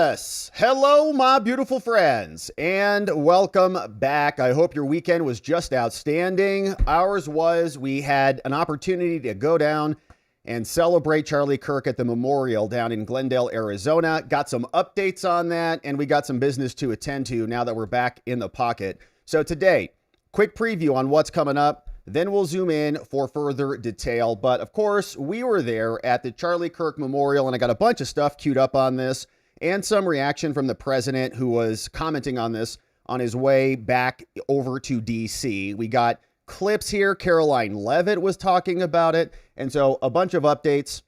Yes. Hello, my beautiful friends, and welcome back. I hope your weekend was just outstanding. Ours was. We had an opportunity to go down and celebrate Charlie Kirk at the memorial down in Glendale, Arizona. Got some updates on that, and we got some business to attend to now that we're back in the pocket. So today, quick preview on what's coming up. Then we'll zoom in for further detail. But of course, we were there at the Charlie Kirk Memorial, and I got a bunch of stuff queued up on this and some reaction from the president who was commenting on this on his way back over to DC. We got clips here. Caroline Leavitt was talking about it. And so a bunch of updates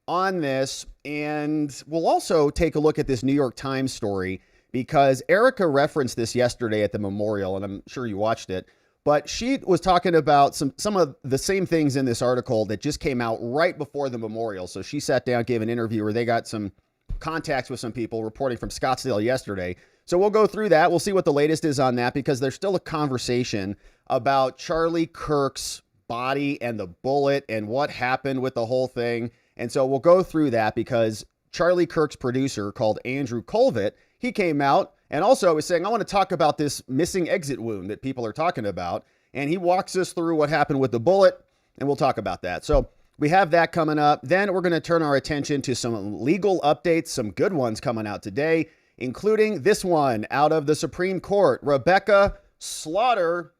on this. And we'll also take a look at this New York Times story because Erica referenced this yesterday at the memorial, and I'm sure you watched it. But she was talking about some of the same things in this article that just came out right before the memorial. So she sat down, gave an interview where they got some contacts with some people reporting from Scottsdale yesterday. So we'll go through that. We'll see what the latest is on that because there's still a conversation about Charlie Kirk's body and the bullet and what happened with the whole thing. And so we'll go through that because Charlie Kirk's producer called Andrew Colvett, he came out and also was saying, I want to talk about this missing exit wound that people are talking about. And he walks us through what happened with the bullet, and we'll talk about that. So we have that coming up. Then we're going to turn our attention to some legal updates, some good ones coming out today, including this one out of the Supreme Court. Rebecca Slaughter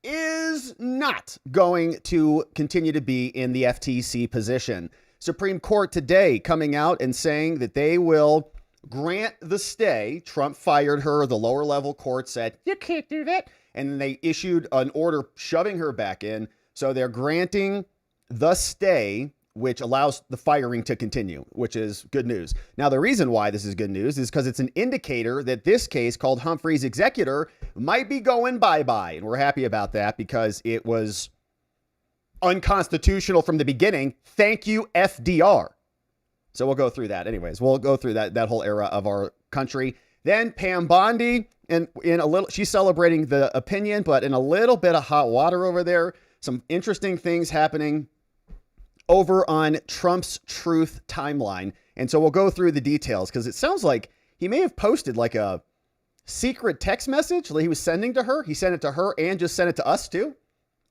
is not going to continue to be in the FTC position. Supreme Court today coming out and saying that they will grant the stay. Trump fired her. The lower level court said, you can't do that. And then they issued an order shoving her back in. So they're granting the stay, which allows the firing to continue, which is good news. Now, the reason why this is good news is because it's an indicator that this case called Humphrey's executor might be going bye-bye. And we're happy about that because it was unconstitutional from the beginning. Thank you, FDR. So we'll go through that. Anyways, we'll go through that whole era of our country. Then Pam Bondi, and in a little, she's celebrating the opinion, but in a little bit of hot water over there. Some interesting things happening over on Trump's Truth timeline. And so we'll go through the details because it sounds like he may have posted like a secret text message that he was sending to her. He sent it to her and just sent it to us too.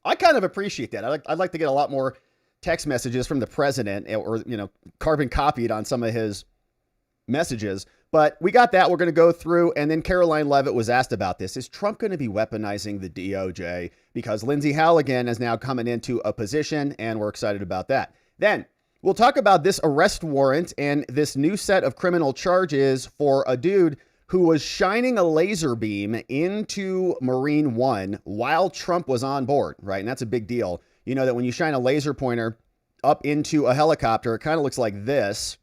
I kind of appreciate that. I'd like to get a lot more text messages from the president or, carbon copied on some of his messages. But we got that. We're going to go through. And then Caroline Leavitt was asked about this. Is Trump going to be weaponizing the DOJ? Because Lindsey Halligan is now coming into a position, and we're excited about that. Then we'll talk about this arrest warrant and this new set of criminal charges for a dude who was shining a laser beam into Marine One while Trump was on board, right? And that's a big deal. You know that when you shine a laser pointer up into a helicopter, it kind of looks like this.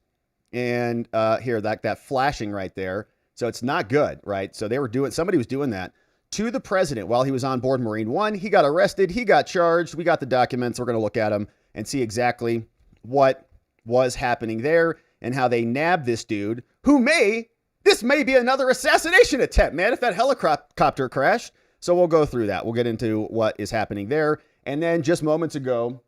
And here, that flashing right there. So it's not good, right? So somebody was doing that to the president while he was on board Marine One. He got arrested. He got charged. We got the documents. We're going to look at them and see exactly what was happening there and how they nabbed this dude this may be another assassination attempt, man, if that helicopter crashed. So we'll go through that. We'll get into what is happening there. And then just moments ago,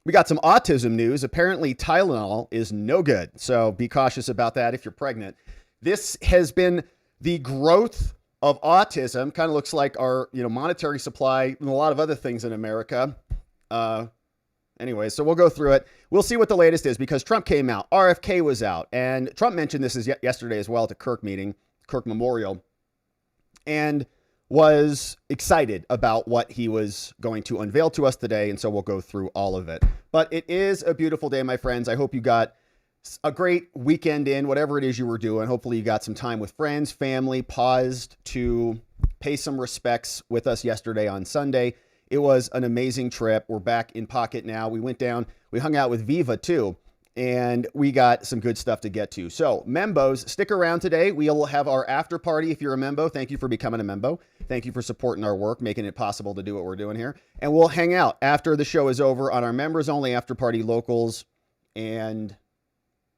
we got some autism news. Apparently, Tylenol is no good. So be cautious about that if you're pregnant. This has been the growth of autism. Kind of looks like our monetary supply and a lot of other things in America. Anyway, so we'll go through it. We'll see what the latest is because Trump came out. RFK was out. And Trump mentioned this yesterday as well at the Kirk meeting, Kirk Memorial. And was excited about what he was going to unveil to us today. And so we'll go through all of it. But it is a beautiful day, my friends. I hope you got a great weekend in, whatever it is you were doing. Hopefully you got some time with friends, family, paused to pay some respects with us yesterday on Sunday. It was an amazing trip. We're back in pocket now. We went down, we hung out with Viva too. And we got some good stuff to get to. So Membos, stick around today. We'll have our after party. If you're a Membo, thank you for becoming a Membo. Thank you for supporting our work, making it possible to do what we're doing here. And we'll hang out after the show is over on our members only after party locals and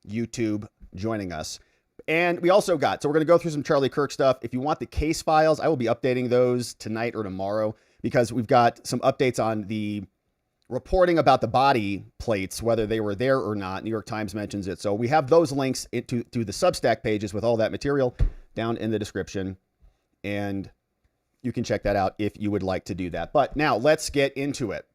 YouTube joining us. And we also so we're going to go through some Charlie Kirk stuff. If you want the case files, I will be updating those tonight or tomorrow because we've got some updates on the reporting about the body plates, whether they were there or not. New York Times mentions it. So we have those links to the Substack pages with all that material down in the description. And you can check that out if you would like to do that. But now let's get into it.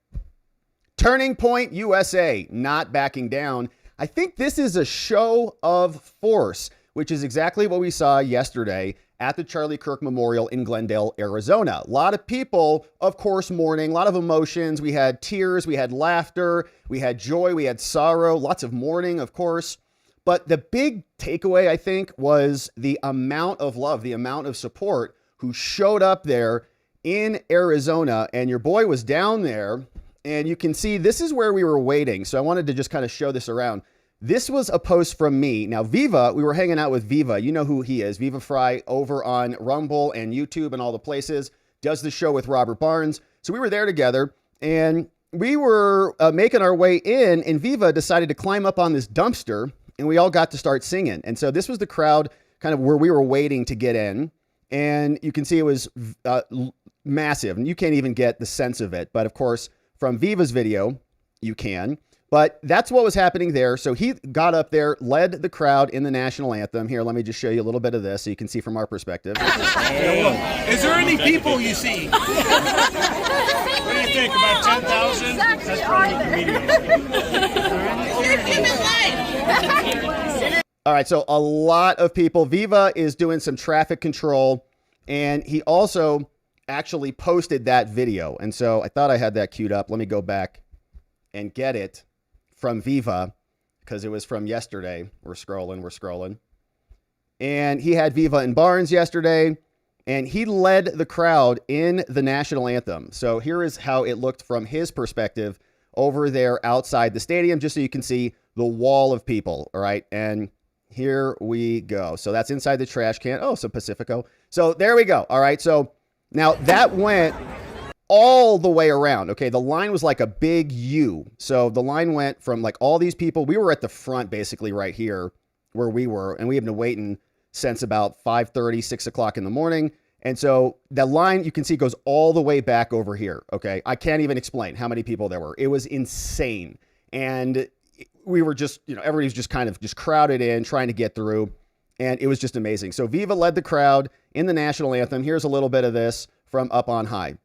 Turning Point USA, not backing down. I think this is a show of force, which is exactly what we saw yesterday at the Charlie Kirk Memorial in Glendale, Arizona. A lot of people, of course, mourning, a lot of emotions. We had tears, we had laughter, we had joy, we had sorrow, lots of mourning, of course. But the big takeaway, I think, was the amount of love, the amount of support who showed up there in Arizona. And your boy was down there, and you can see this is where we were waiting. So I wanted to just kind of show this around. This was a post from me. Now, Viva, we were hanging out with Viva. You know who he is. Viva Fry over on Rumble and YouTube and all the places. Does the show with Robert Barnes. So we were there together, and we were making our way in, and Viva decided to climb up on this dumpster, and we all got to start singing. And so this was the crowd kind of where we were waiting to get in. And you can see it was massive, and you can't even get the sense of it. But of course, from Viva's video, you can. But that's what was happening there. So he got up there, led the crowd in the national anthem. Here, let me just show you a little bit of this so you can see from our perspective. Hey. Is there any people you see? What do you think? About 10,000? That's probably the All right, so a lot of people. Viva is doing some traffic control, and he also actually posted that video. And so I thought I had that queued up. Let me go back and get it from Viva, because it was from yesterday. We're scrolling. And he had Viva and Barnes yesterday, and he led the crowd in the national anthem. So here is how it looked from his perspective over there outside the stadium, just so you can see the wall of people. All right, and here we go. So that's inside the trash can. Oh, some Pacifico. So there we go. All right, so now that went all the way around. Okay, the line was like a big U. So the line went from like all these people. We were at the front basically right here where we were, and we have been waiting since about 5:30, 6 o'clock in the morning. And so the line, you can see, goes all the way back over here. Okay, I can't even explain how many people there were. It was insane. And we were just, everybody was just kind of just crowded in, trying to get through. And it was just amazing. So Viva led the crowd in the national anthem. Here's a little bit of this from Up on High.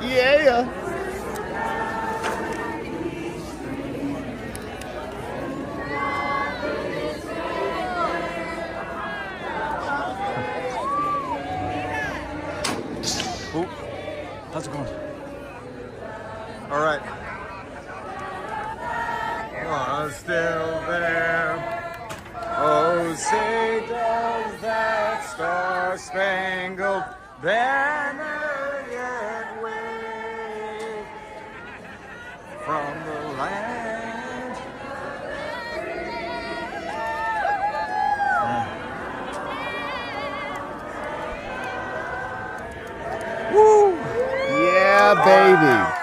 Yeah. Oh, how's it going? All right. Was still there. Oh, say does that star-spangled banner yet wave from the land? Woo! Yeah, baby.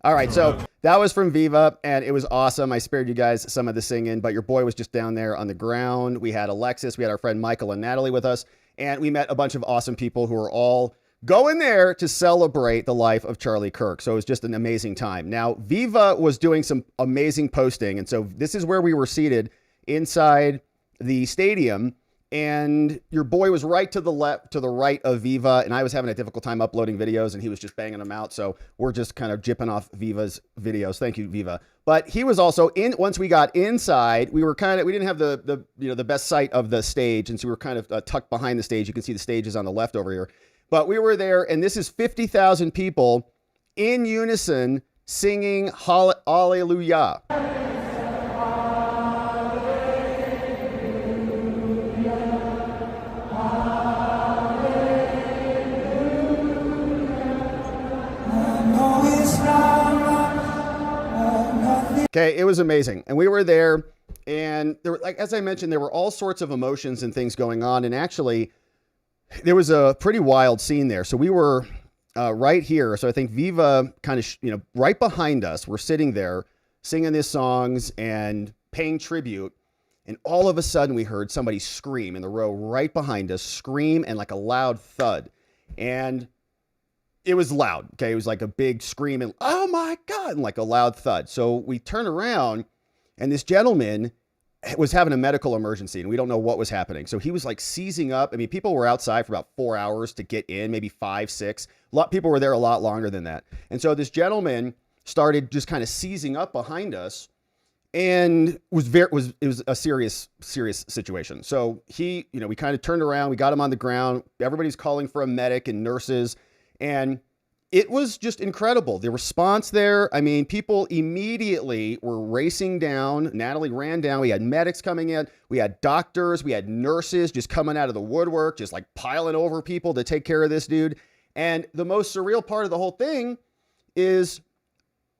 All right, so that was from Viva, and it was awesome. I spared you guys some of the singing, but your boy was just down there on the ground. We had Alexis, we had our friend Michael and Natalie with us, and we met a bunch of awesome people who were all going there to celebrate the life of Charlie Kirk. So it was just an amazing time. Now, Viva was doing some amazing posting, and so this is where we were seated inside the stadium. And your boy was right to the left, to the right of Viva, and I was having a difficult time uploading videos, and he was just banging them out. So we're just kind of jipping off Viva's videos. Thank you, Viva. But he was also in. Once we got inside, we didn't have the best sight of the stage, and so we were kind of tucked behind the stage. You can see the stage is on the left over here. But we were there, and this is 50,000 people in unison singing Hallelujah. Okay, it was amazing. And we were there, and there were, like, as I mentioned, there were all sorts of emotions and things going on. And actually, there was a pretty wild scene there. So we were right here. So I think Viva kind of, right behind us, we're sitting there. singing these songs and paying tribute. And all of a sudden we heard somebody scream in the row right behind us, scream and like a loud thud. And it was loud. Okay. It was like a big scream and, oh my God, and like a loud thud. So we turn around and this gentleman was having a medical emergency and we don't know what was happening. So he was like seizing up. I mean, people were outside for about 4 hours to get in, maybe 5, 6. A lot people were there a lot longer than that. And so this gentleman started just kind of seizing up behind us. And it was a serious situation. So he, we kind of turned around, we got him on the ground. Everybody's calling for a medic and nurses. And it was just incredible. The response there. I mean, people immediately were racing down. Natalie ran down. We had medics coming in. We had doctors. We had nurses just coming out of the woodwork, just like piling over people to take care of this dude. And the most surreal part of the whole thing is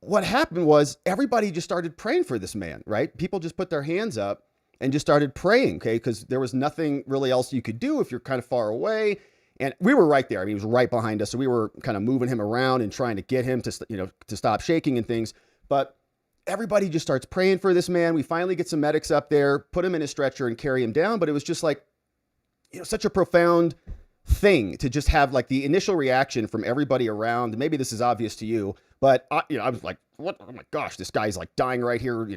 what happened was everybody just started praying for this man, right? People just put their hands up and just started praying, okay? Because there was nothing really else you could do if you're kind of far away. And we were right there. I mean, he was right behind us. So we were kind of moving him around and trying to get him to, to stop shaking and things. But everybody just starts praying for this man. We finally get some medics up there, put him in a stretcher and carry him down. But it was just like, such a profound thing to just have like the initial reaction from everybody around. Maybe this is obvious to you, but I was like, what? Oh my gosh, this guy's like dying right here.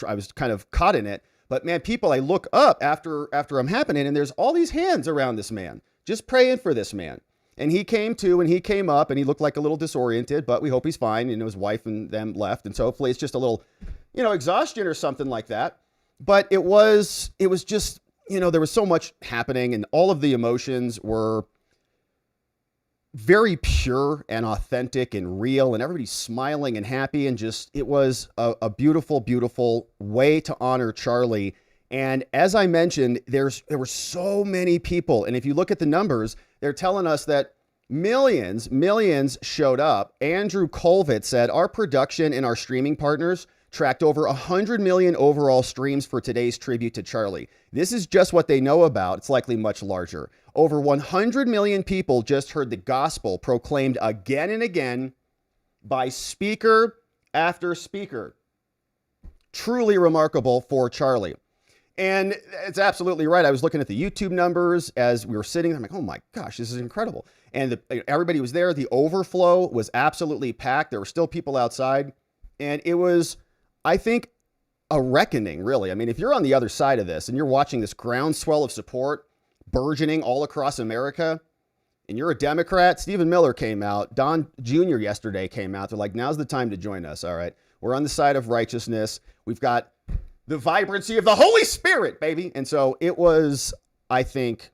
I was kind of caught in it, but man, people, I look up after I'm happening and there's all these hands around this man, just praying for this man. And he came to, and he came up and he looked like a little disoriented, but we hope he's fine. And his wife and them left. And so hopefully it's just a little, exhaustion or something like that. But it was just, there was so much happening and all of the emotions were very pure and authentic and real, and everybody's smiling and happy, and just, it was a beautiful, beautiful way to honor Charlie. And as I mentioned, there were so many people. And if you look at the numbers, they're telling us that millions showed up. Andrew Colvett said, our production and our streaming partners tracked over 100 million overall streams for today's tribute to Charlie. This is just what they know about. It's likely much larger. Over 100 million people just heard the gospel proclaimed again and again by speaker after speaker. Truly remarkable for Charlie. And it's absolutely right. I was looking at the YouTube numbers as we were sitting there. I'm like, oh my gosh, this is incredible. And everybody was there. The overflow was absolutely packed. There were still people outside. And it was, I think, a reckoning, really. I mean, if you're on the other side of this and you're watching this groundswell of support burgeoning all across America, and you're a Democrat, Stephen Miller came out, Don Jr. yesterday came out. They're like, now's the time to join us. All right. We're on the side of righteousness. We've got the vibrancy of the Holy Spirit, baby. And so it was, I think,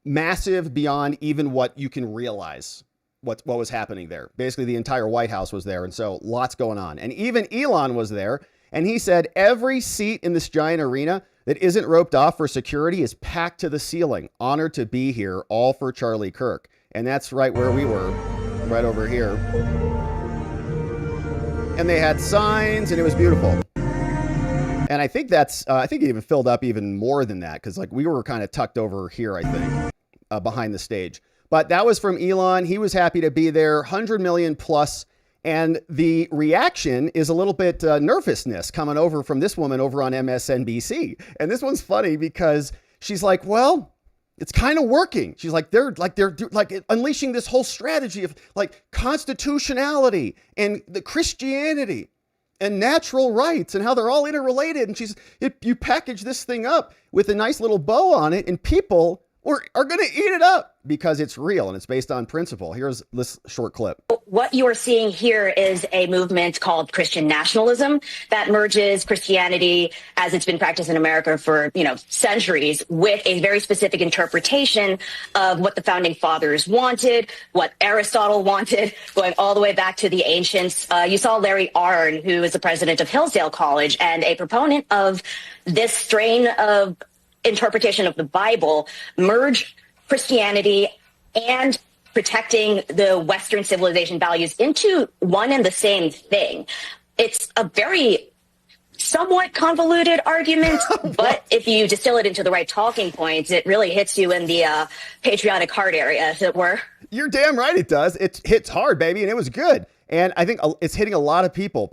massive beyond even what you can realize what was happening there. Basically, the entire White House was there. And so lots going on. And even Elon was there. And he said every seat in this giant arena that isn't roped off for security is packed to the ceiling. Honored to be here, all for Charlie Kirk. And that's right where we were, right over here. And they had signs and it was beautiful. And I think I think it even filled up even more than that, because like we were kind of tucked over here, I think, behind the stage. But that was from Elon. He was happy to be there, 100 million plus. And the reaction is a little bit nervousness coming over from this woman over on MSNBC. And this one's funny because she's like, well, it's kind of working. She's like, they're unleashing this whole strategy of like constitutionality and the Christianity and natural rights and how they're all interrelated. And you package this thing up with a nice little bow on it and people are going to eat it up because it's real and it's based on principle. Here's this short clip. What you are seeing here is a movement called Christian nationalism that merges Christianity as it's been practiced in America for, centuries with a very specific interpretation of what the founding fathers wanted, what Aristotle wanted, going all the way back to the ancients. You saw Larry Arnn, who is the president of Hillsdale College and a proponent of this strain of interpretation of the Bible, merge Christianity and protecting the Western civilization values into one and the same thing. It's a very somewhat convoluted argument, but if you distill it into the right talking points, it really hits you in the patriotic heart area, as it were. You're damn right it does. It hits hard, baby, and it was good. And I think it's hitting a lot of people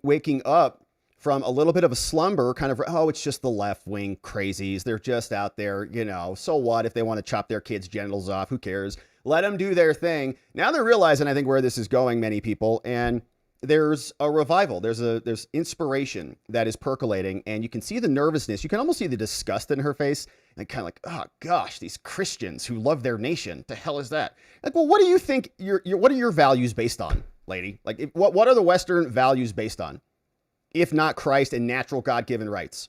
waking up from a little bit of a slumber, kind of, oh, it's just the left wing crazies. They're just out there, so what if they want to chop their kids' genitals off? Who cares? Let them do their thing. Now they're realizing, I think, where this is going, many people. And there's a revival. There's inspiration that is percolating, and you can see the nervousness. You can almost see the disgust in her face, and kind of like, oh gosh, these Christians who love their nation. What the hell is that? Like, well, what do you think what are your values based on, lady? Like, what are the Western values based on, if not Christ and natural God-given rights?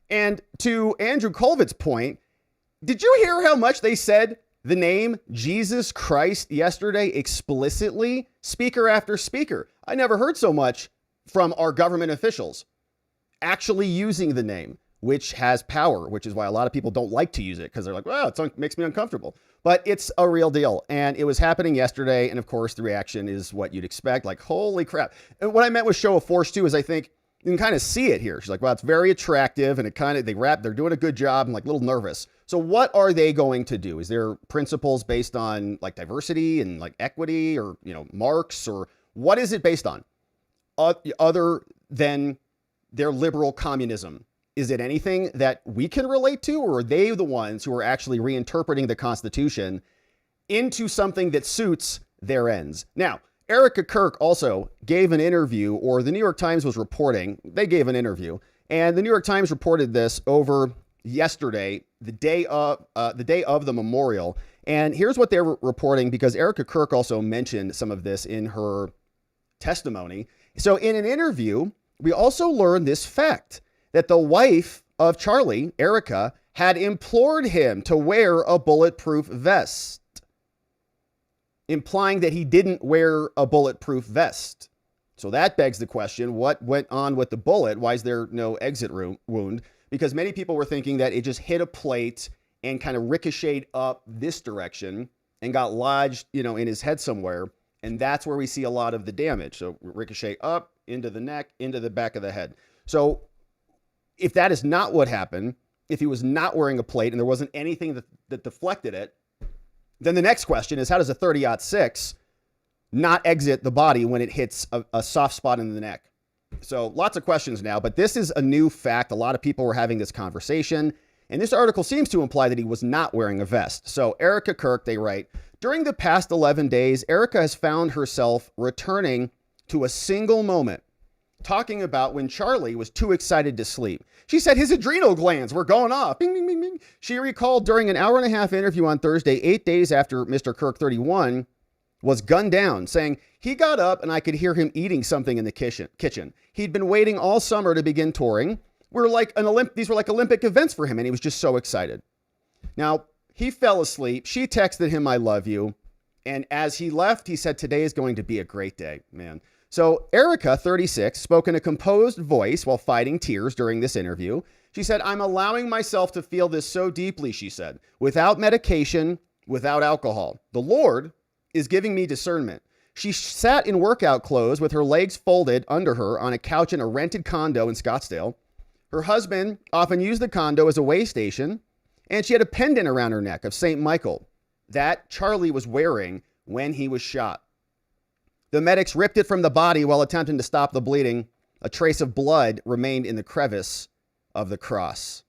And to Andrew Colvit's point, did you hear how much they said the name Jesus Christ yesterday explicitly, speaker after speaker? I never heard so much from our government officials actually using the name, which has power, which is why a lot of people don't like to use it, because they're like, well, it makes me uncomfortable. But it's a real deal. And it was happening yesterday. And of course, the reaction is what you'd expect. Like, holy crap. And what I meant with show of force too, is I think you can kind of see it here. She's like, well, it's very attractive. And they're doing a good job. I'm like a little nervous. So what are they going to do? Is there principles based on like diversity and like equity, or, Marx, or what is it based on other than their liberal communism? Is it anything that we can relate to, or are they the ones who are actually reinterpreting the Constitution into something that suits their ends? Now, Erica Kirk also gave an interview, or the New York Times was reporting, they gave an interview, and the New York Times reported this over yesterday, the day of the memorial. And here's what they're reporting, because Erica Kirk also mentioned some of this in her testimony. So in an interview, we also learned this fact, that the wife of Charlie, Erica, had implored him to wear a bulletproof vest, implying that he didn't wear a bulletproof vest. So that begs the question, what went on with the bullet? Why is there no exit wound? Because many people were thinking that it just hit a plate and kind of ricocheted up this direction and got lodged, in his head somewhere. And that's where we see a lot of the damage. So ricochet up into the neck, into the back of the head. So if that is not what happened, if he was not wearing a plate and there wasn't anything that deflected it, then the next question is, how does a 30-06 not exit the body when it hits a soft spot in the neck? So lots of questions now, but this is a new fact. A lot of people were having this conversation, and this article seems to imply that he was not wearing a vest. So Erica Kirk, they write, during the past 11 days, Erica has found herself returning to a single moment, talking about when Charlie was too excited to sleep. She said his adrenal glands were going off. Bing, bing, bing, bing. She recalled during an hour-and-a-half interview on Thursday, 8 days after Mr. Kirk, 31, was gunned down, saying he got up and I could hear him eating something in the kitchen. He'd been waiting all summer to begin touring. These were like Olympic events for him, and he was just so excited. Now, he fell asleep. She texted him, I love you. And as he left, he said, today is going to be a great day, man. So Erica, 36, spoke in a composed voice while fighting tears during this interview. She said, I'm allowing myself to feel this so deeply, she said, without medication, without alcohol. The Lord is giving me discernment. She sat in workout clothes with her legs folded under her on a couch in a rented condo in Scottsdale. Her husband often used the condo as a way station, and she had a pendant around her neck of St. Michael that Charlie was wearing when he was shot. The medics ripped it from the body while attempting to stop the bleeding. A trace of blood remained in the crevice of the cross.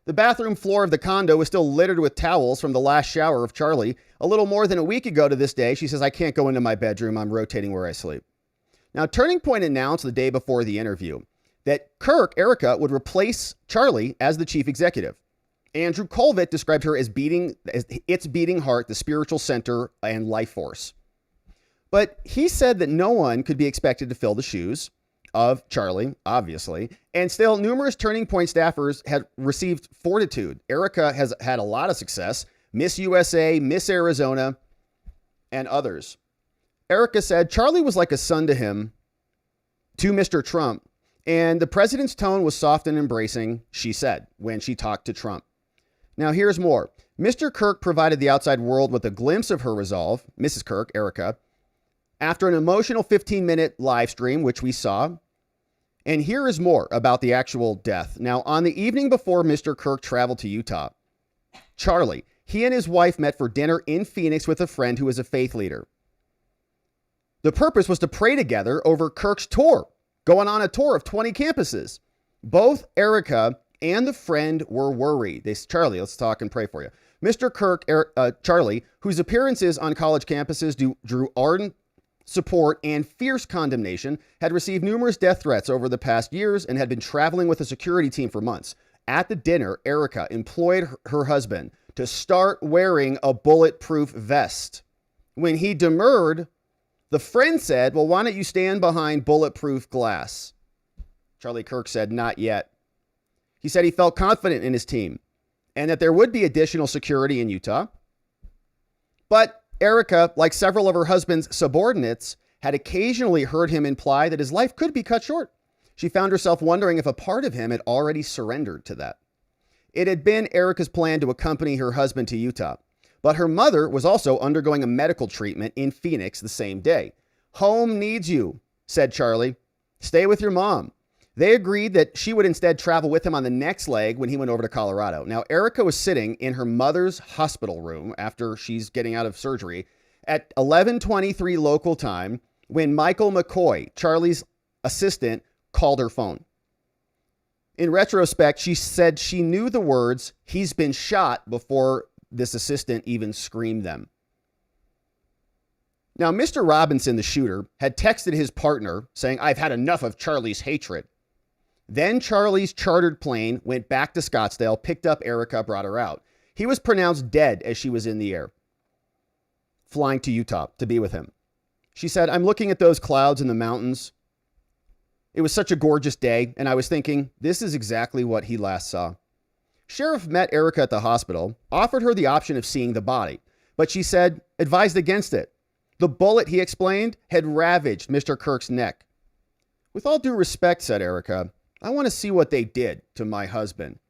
The bathroom floor of the condo was still littered with towels from the last shower of Charlie. A little more than a week ago to this day, she says, I can't go into my bedroom. I'm rotating where I sleep. Now, Turning Point announced the day before the interview that Erica, would replace Charlie as the chief executive. Andrew Colvit described her as its beating heart, the spiritual center and life force. But he said that no one could be expected to fill the shoes of Charlie, obviously, and still numerous Turning Point staffers had received fortitude. Erica has had a lot of success, Miss USA, Miss Arizona, and others. Erica said Charlie was like a son to him, to Mr. Trump, and the president's tone was soft and embracing, she said, when she talked to Trump. Now here's more. Mr. Kirk provided the outside world with a glimpse of her resolve, Mrs. Kirk, Erica, after an emotional 15-minute live stream, which we saw. And here is more about the actual death. Now, on the evening before Mr. Kirk traveled to Utah, Charlie, he and his wife met for dinner in Phoenix with a friend who is a faith leader. The purpose was to pray together over Kirk's tour, going on a tour of 20 campuses. Both Erica and the friend were worried. They said, Charlie, let's talk and pray for you. Mr. Kirk, Charlie, whose appearances on college campuses drew ardent support and fierce condemnation, had received numerous death threats over the past years and had been traveling with a security team for months. At the dinner, Erica employed her husband to start wearing a bulletproof vest. When he demurred, the friend said, well, why don't you stand behind bulletproof glass? Charlie Kirk said, not yet. He said he felt confident in his team and that there would be additional security in Utah. But Erica, like several of her husband's subordinates, had occasionally heard him imply that his life could be cut short. She found herself wondering if a part of him had already surrendered to that. It had been Erica's plan to accompany her husband to Utah, but her mother was also undergoing a medical treatment in Phoenix the same day. Home needs you, said Charlie. Stay with your mom. They agreed that she would instead travel with him on the next leg when he went over to Colorado. Now, Erica was sitting in her mother's hospital room after she's getting out of surgery at 11:23 local time when Michael McCoy, Charlie's assistant, called her phone. In retrospect, she said she knew the words, "He's been shot," before this assistant even screamed them. Now, Mr. Robinson, the shooter, had texted his partner saying, "I've had enough of Charlie's hatred." Then Charlie's chartered plane went back to Scottsdale, picked up Erica, brought her out. He was pronounced dead as she was in the air, flying to Utah to be with him. She said, "I'm looking at those clouds in the mountains. It was such a gorgeous day, and I was thinking, this is exactly what he last saw." Sheriff met Erica at the hospital, offered her the option of seeing the body, but she said, advised against it. The bullet, he explained, had ravaged Mr. Kirk's neck. "With all due respect," said Erica, "I want to see what they did to my husband."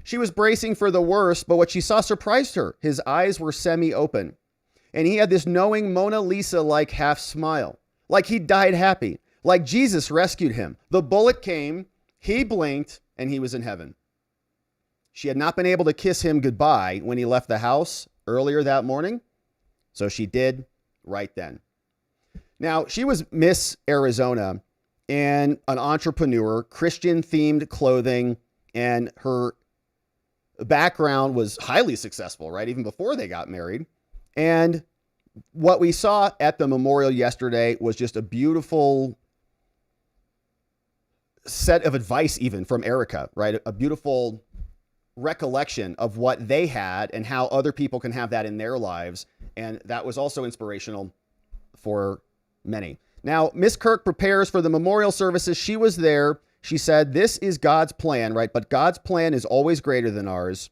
She was bracing for the worst, but what she saw surprised her. His eyes were semi-open, and he had this knowing Mona Lisa-like half smile, like he died happy, like Jesus rescued him. The bullet came, he blinked, and he was in heaven. She had not been able to kiss him goodbye when he left the house earlier that morning, so she did right then. Now, she was Miss Arizona and an entrepreneur, Christian-themed clothing, and her background was highly successful, right? Even before they got married. And what we saw at the memorial yesterday was just a beautiful set of advice, even from Erica, right? A beautiful recollection of what they had and how other people can have that in their lives. And that was also inspirational for many. Now, Miss Kirk prepares for the memorial services. She was there. She said, this is God's plan, right? But God's plan is always greater than ours.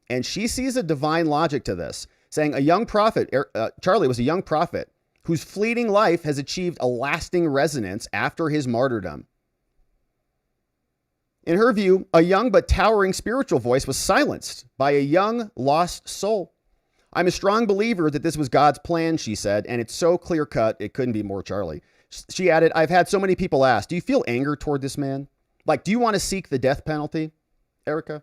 And she sees a divine logic to this, saying a young prophet, Charlie was a young prophet whose fleeting life has achieved a lasting resonance after his martyrdom. In her view, a young but towering spiritual voice was silenced by a young lost soul. I'm a strong believer that this was God's plan, she said, and it's so clear-cut, it couldn't be more Charlie. She added, I've had so many people ask, do you feel anger toward this man? Like, do you want to seek the death penalty, Erica?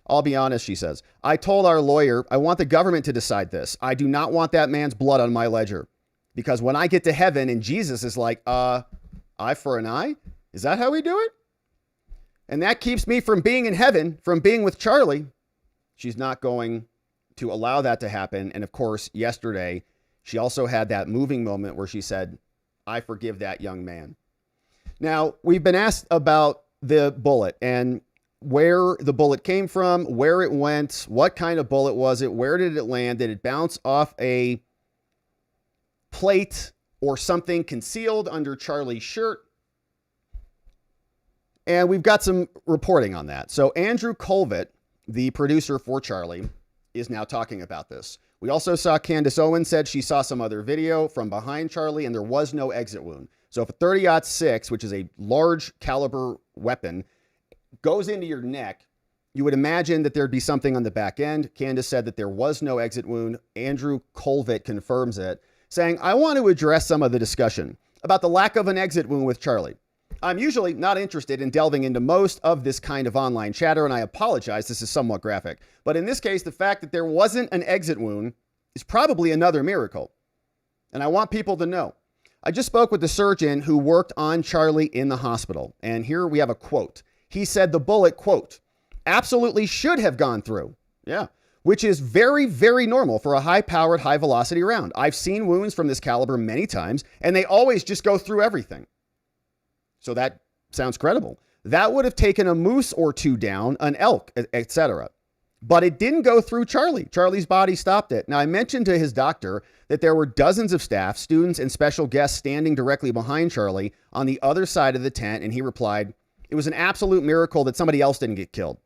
I'll be honest, she says. I told our lawyer, I want the government to decide this. I do not want that man's blood on my ledger. Because when I get to heaven and Jesus is like, eye for an eye? Is that how we do it? And that keeps me from being in heaven, from being with Charlie. She's not going to allow that to happen. And of course, yesterday, she also had that moving moment where she said, I forgive that young man. Now, we've been asked about the bullet and where the bullet came from, where it went, what kind of bullet was it, where did it land, did it bounce off a plate or something concealed under Charlie's shirt? And we've got some reporting on that. So Andrew Colvett, the producer for Charlie, is now talking about this. We also saw Candace Owens said she saw some other video from behind Charlie and there was no exit wound. So if a 30-06, which is a large caliber weapon, goes into your neck, you would imagine that there'd be something on the back end. Candace said that there was no exit wound. Andrew Colvett confirms it, saying, I want to address some of the discussion about the lack of an exit wound with Charlie. I'm usually not interested in delving into most of this kind of online chatter, and I apologize, this is somewhat graphic. But in this case, the fact that there wasn't an exit wound is probably another miracle. And I want people to know. I just spoke with the surgeon who worked on Charlie in the hospital. And here we have a quote. He said the bullet, quote, absolutely should have gone through. Yeah. Which is very, very normal for a high-powered, high-velocity round. I've seen wounds from this caliber many times, and they always just go through everything. So that sounds credible. That would have taken a moose or two down, an elk, etc. But it didn't go through Charlie. Charlie's body stopped it. Now, I mentioned to his doctor that there were dozens of staff, students, and special guests standing directly behind Charlie on the other side of the tent, and he replied, it was an absolute miracle that somebody else didn't get killed.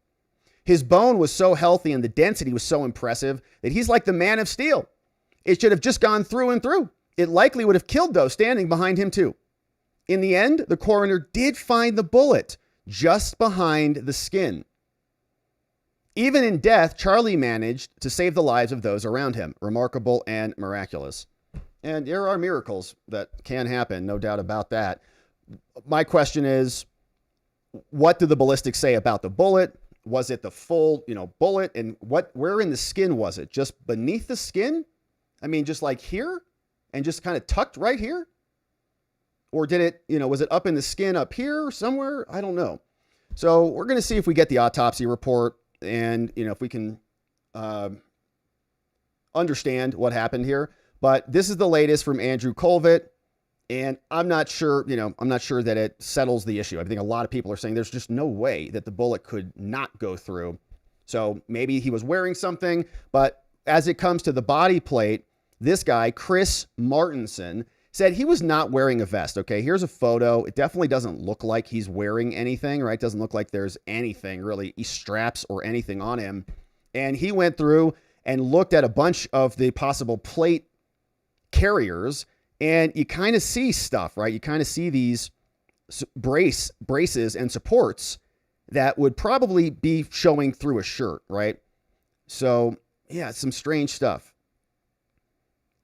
His bone was so healthy and the density was so impressive that he's like the man of steel. It should have just gone through and through. It likely would have killed those standing behind him too. In the end, the coroner did find the bullet just behind the skin. Even in death, Charlie managed to save the lives of those around him. Remarkable and miraculous. And there are miracles that can happen, no doubt about that. My question is, what did the ballistics say about the bullet? Was it the full, bullet? And where in the skin was it? Just beneath the skin? I mean, just like here and just kind of tucked right here? Or did it, was it up in the skin up here somewhere? I don't know. So we're going to see if we get the autopsy report and, if we can understand what happened here. But this is the latest from Andrew Colvett. And I'm not sure that it settles the issue. I think a lot of people are saying there's just no way that the bullet could not go through. So maybe he was wearing something, but as it comes to the body plate, this guy, Chris Martinson, said he was not wearing a vest. Okay, here's a photo. It definitely doesn't look like he's wearing anything, right? Doesn't look like there's anything really, straps or anything on him. And he went through and looked at a bunch of the possible plate carriers. And you kind of see stuff, right? You kind of see these braces and supports that would probably be showing through a shirt, right? So, yeah, some strange stuff.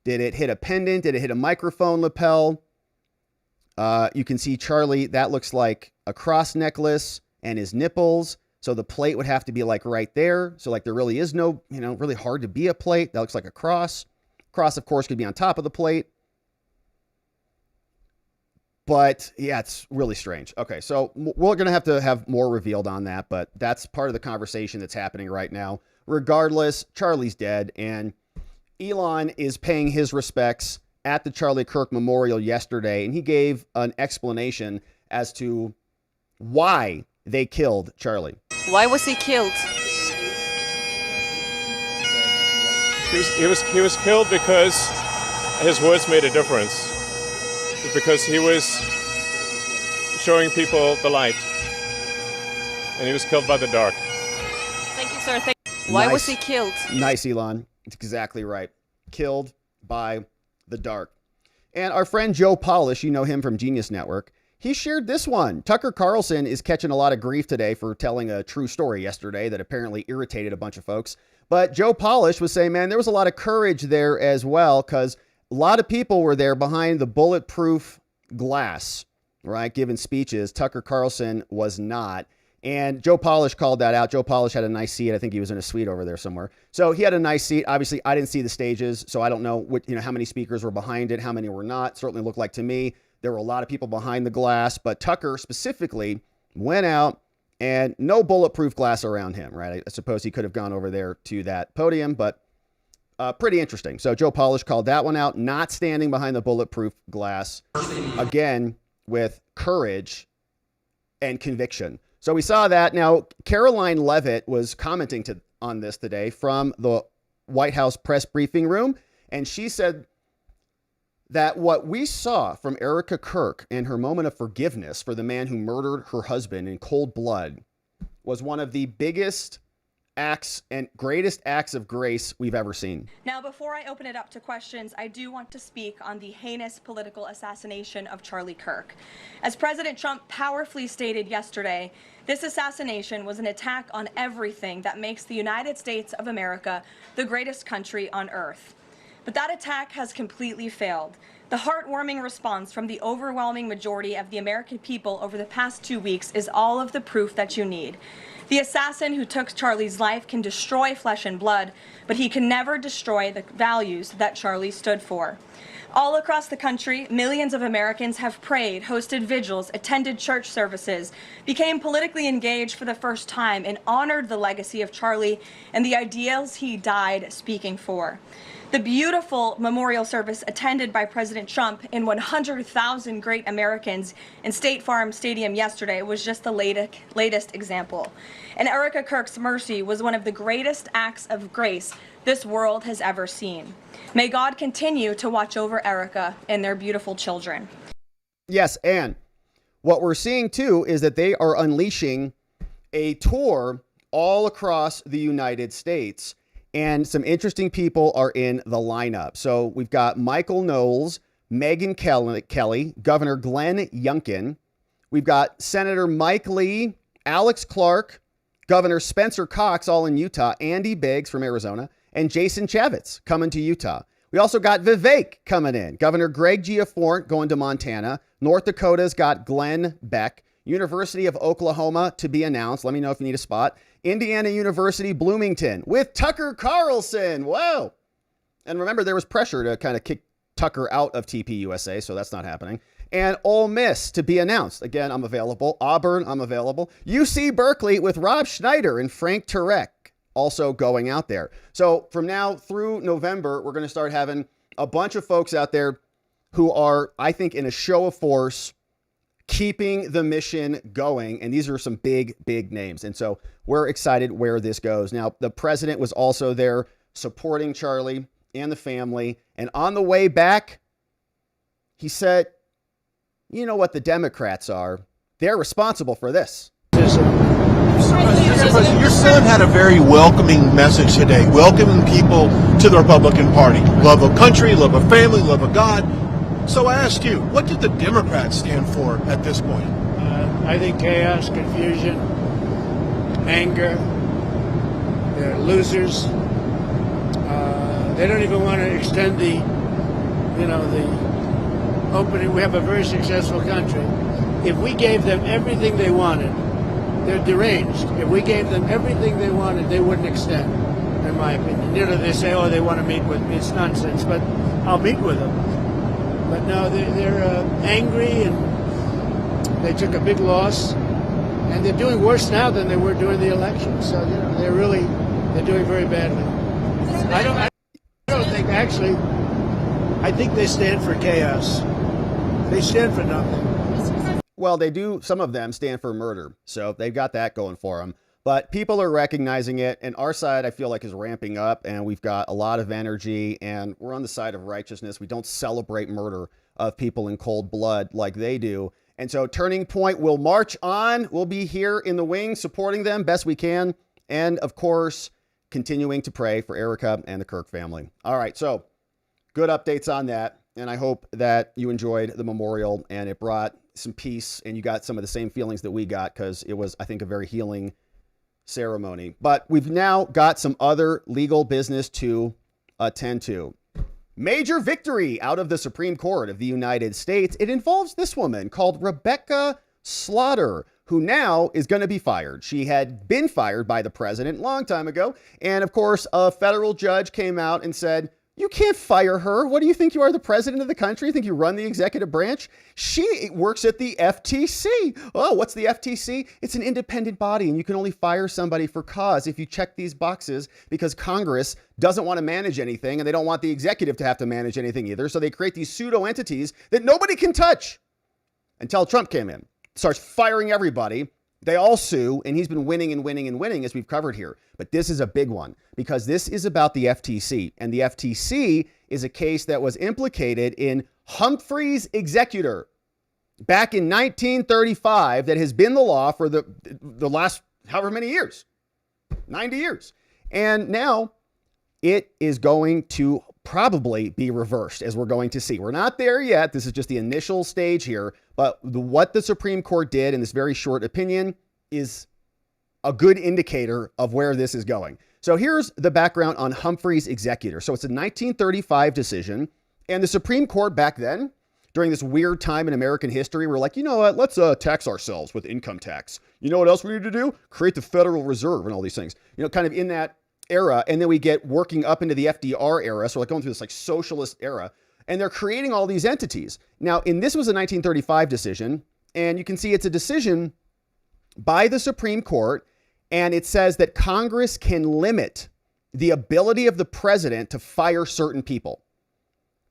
Did it hit a pendant? Did it hit a microphone lapel? You can see Charlie, that looks like a cross necklace and his nipples. So the plate would have to be like right there. So like there really is no, really hard to be a plate. That looks like a cross. Cross, of course, could be on top of the plate. But yeah, it's really strange. Okay, so we're going to have more revealed on that, but that's part of the conversation that's happening right now. Regardless, Charlie's dead, and Elon is paying his respects at the Charlie Kirk Memorial yesterday, and he gave an explanation as to why they killed Charlie. Why was he killed? He was killed because his words made a difference. Because he was showing people the light, and he was killed by the dark. Thank you, sir. Why was he killed? Nice, Elon. It's exactly right. Killed by the dark. And our friend Joe Polish, you know him from Genius Network, he shared this one. Tucker Carlson is catching a lot of grief today for telling a true story yesterday that apparently irritated a bunch of folks. But Joe Polish was saying, man, there was a lot of courage there as well, because a lot of people were there behind the bulletproof glass, right? Giving speeches. Tucker Carlson was not. And Joe Polish called that out. Joe Polish had a nice seat. I think he was in a suite over there somewhere. So he had a nice seat. Obviously, I didn't see the stages, so I don't know how many speakers were behind it, how many were not. Certainly looked like to me there were a lot of people behind the glass, but Tucker specifically went out and no bulletproof glass around him, right? I suppose he could have gone over there to that podium, but pretty interesting. So Joe Polish called that one out, not standing behind the bulletproof glass, again, with courage and conviction. So we saw that. Now, Caroline Leavitt was commenting on this today from the White House press briefing room, and she said that what we saw from Erica Kirk and her moment of forgiveness for the man who murdered her husband in cold blood was one of the biggest acts and greatest acts of grace we've ever seen. Now, before I open it up to questions, I do want to speak on the heinous political assassination of Charlie Kirk. As President Trump powerfully stated yesterday, this assassination was an attack on everything that makes the United States of America the greatest country on earth. But that attack has completely failed. The heartwarming response from the overwhelming majority of the American people over the past 2 weeks is all of the proof that you need. The assassin who took Charlie's life can destroy flesh and blood, but he can never destroy the values that Charlie stood for. All across the country, millions of Americans have prayed, hosted vigils, attended church services, became politically engaged for the first time, and honored the legacy of Charlie and the ideals he died speaking for. The beautiful memorial service attended by President Trump and 100,000 great Americans in State Farm Stadium yesterday was just the latest example. And Erica Kirk's mercy was one of the greatest acts of grace this world has ever seen. May God continue to watch over Erica and their beautiful children. Yes, and what we're seeing too is that they are unleashing a tour all across the United States, and some interesting people are in the lineup. So we've got Michael Knowles, Megyn Kelly, Governor Glenn Youngkin. We've got Senator Mike Lee, Alex Clark, Governor Spencer Cox, all in Utah, Andy Biggs from Arizona, and Jason Chaffetz coming to Utah. We also got Vivek coming in. Governor Greg Giaforte going to Montana. North Dakota's got Glenn Beck. University of Oklahoma to be announced. Let me know if you need a spot. Indiana University, Bloomington with Tucker Carlson. Whoa. And remember, there was pressure to kind of kick Tucker out of TPUSA, so that's not happening. And Ole Miss to be announced. Again, I'm available. Auburn, I'm available. UC Berkeley with Rob Schneider and Frank Turek also going out there. So from now through November, we're going to start having a bunch of folks out there who are, I think, in a show of force, keeping the mission going. And these are some big, big names. And so we're excited where this goes. Now, the president was also there supporting Charlie and the family. And on the way back, he said, you know what the Democrats are? They're responsible for this. Mr. President, your son had a very welcoming message today, welcoming people to the Republican Party. Love of country, love of family, love of God. So I ask you, what did the Democrats stand for at this point? I think chaos, confusion, anger. They're losers. They don't even want to extend the opening. We have a very successful country. If we gave them everything they wanted, they're deranged. If we gave them everything they wanted, they wouldn't extend, in my opinion. They say, oh, they want to meet with me. It's nonsense, but I'll meet with them. But no, they're angry, and they took a big loss, and they're doing worse now than they were during the election. So they're doing very badly. I don't think actually. I think they stand for chaos. They stand for nothing. Well, they do. Some of them stand for murder, so they've got that going for them. But people are recognizing it, and our side, I feel like, is ramping up, and we've got a lot of energy, and we're on the side of righteousness. We don't celebrate murder of people in cold blood like they do. And so Turning Point will march on. We'll be here in the wings supporting them best we can, and, of course, continuing to pray for Erica and the Kirk family. All right, so good updates on that, and I hope that you enjoyed the memorial, and it brought some peace, and you got some of the same feelings that we got, because it was, I think, a very healing ceremony. But we've now got some other legal business to attend to. Major victory out of the Supreme Court of the United States. It involves this woman called Rebecca Slaughter, who now is going to be fired. She had been fired by the president a long time ago. And of course, a federal judge came out and said, you can't fire her. What do you think? You are the president of the country? You think you run the executive branch? She works at the FTC. Oh, what's the FTC? It's an independent body, and you can only fire somebody for cause if you check these boxes, because Congress doesn't want to manage anything, and they don't want the executive to have to manage anything either. So they create these pseudo entities that nobody can touch until Trump came in, starts firing everybody. They all sue, and he's been winning and winning and winning, as we've covered here. But this is a big one, because this is about the FTC. And the FTC is a case that was implicated in Humphrey's executor back in 1935 that has been the law for the last however many years, 90 years. And now it is going to probably be reversed, as we're going to see. We're not there yet. This is just the initial stage here. But what the Supreme Court did in this very short opinion is a good indicator of where this is going. So here's the background on Humphrey's executor. So it's a 1935 decision, and the Supreme Court back then, during this weird time in American history. We're like, you know what? Let's tax ourselves with income tax. You know what else we need to do? Create the Federal Reserve and all these things. You know, kind of in that era. And then we get working up into the FDR era. So we're like going through this like socialist era. And they're creating all these entities. Now, this was a 1935 decision. And you can see it's a decision by the Supreme Court. And it says that Congress can limit the ability of the president to fire certain people.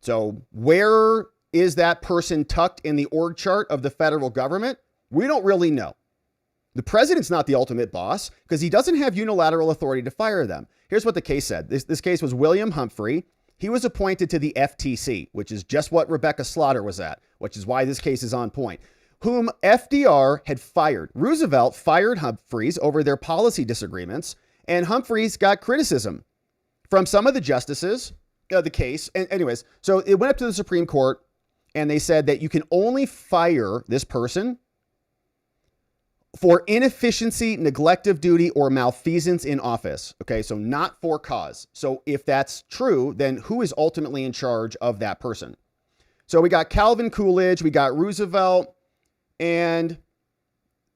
So where is that person tucked in the org chart of the federal government? We don't really know. The president's not the ultimate boss because he doesn't have unilateral authority to fire them. Here's what the case said. This case was William Humphrey. He was appointed to the FTC, which is just what Rebecca Slaughter was at, which is why this case is on point, whom FDR had fired. Roosevelt fired Humphreys over their policy disagreements, and Humphreys got criticism from some of the justices of the case. And anyways, so it went up to the Supreme Court, and they said that you can only fire this person for inefficiency, neglect of duty, or malfeasance in office. Okay, so not for cause. So if that's true, then who is ultimately in charge of that person? So we got Calvin Coolidge, we got Roosevelt, and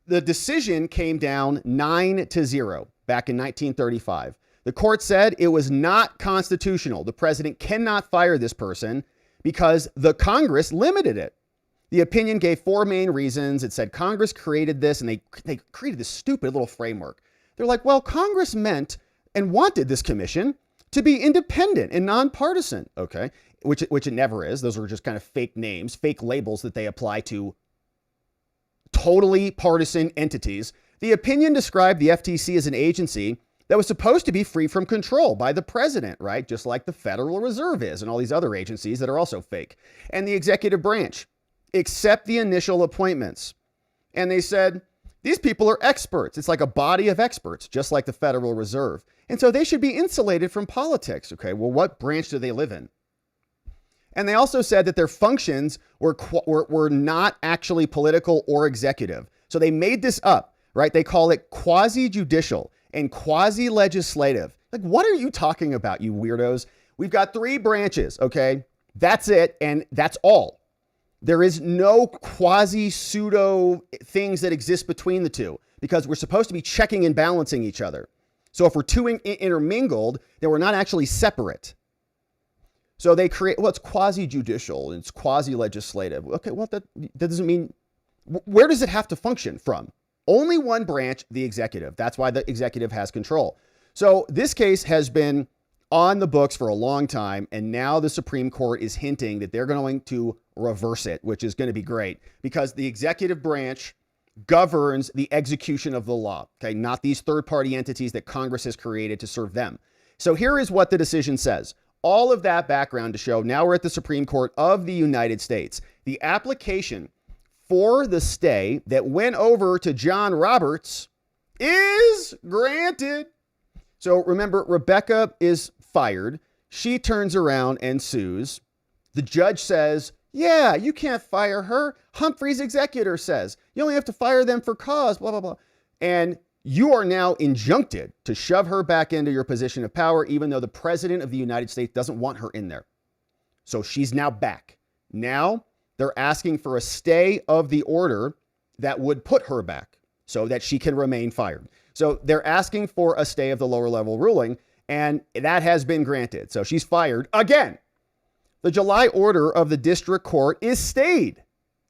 the decision came down 9-0 back in 1935. The court said it was not constitutional. The president cannot fire this person because the Congress limited it. The opinion gave four main reasons. It said Congress created this, and they created this stupid little framework. They're like, well, Congress meant and wanted this commission to be independent and nonpartisan, okay, which it never is. Those are just kind of fake names, fake labels that they apply to totally partisan entities. The opinion described the FTC as an agency that was supposed to be free from control by the president, right? Just like the Federal Reserve is and all these other agencies that are also fake. And the executive branch, except the initial appointments. And they said, these people are experts. It's like a body of experts, just like the Federal Reserve. And so they should be insulated from politics. Okay, well, what branch do they live in? And they also said that their functions were not actually political or executive. So they made this up, right? They call it quasi-judicial and quasi-legislative. Like, what are you talking about, you weirdos? We've got three branches, okay? That's it, and that's all. There is no quasi-pseudo things that exist between the two because we're supposed to be checking and balancing each other. So if we're too intermingled, then we're not actually separate. So they create, well, it's quasi-judicial and it's quasi-legislative. Okay, well, that doesn't mean, where does it have to function from? Only one branch, the executive. That's why the executive has control. So this case has been on the books for a long time, and now the Supreme Court is hinting that they're going to reverse it, which is going to be great because the executive branch governs the execution of the law, okay? Not these third-party entities that Congress has created to serve them. So here is what the decision says. All of that background to show now we're at the Supreme Court of the United States. The application for the stay that went over to John Roberts is granted. So remember, Rebecca is fired. She turns around and sues. The judge says, yeah, you can't fire her. Humphrey's executor says you only have to fire them for cause, blah, blah, blah. And you are now injuncted to shove her back into your position of power, even though the president of the United States doesn't want her in there. So she's now back. Now they're asking for a stay of the order that would put her back so that she can remain fired. So they're asking for a stay of the lower level ruling, and that has been granted. So she's fired again. The July order of the district court is stayed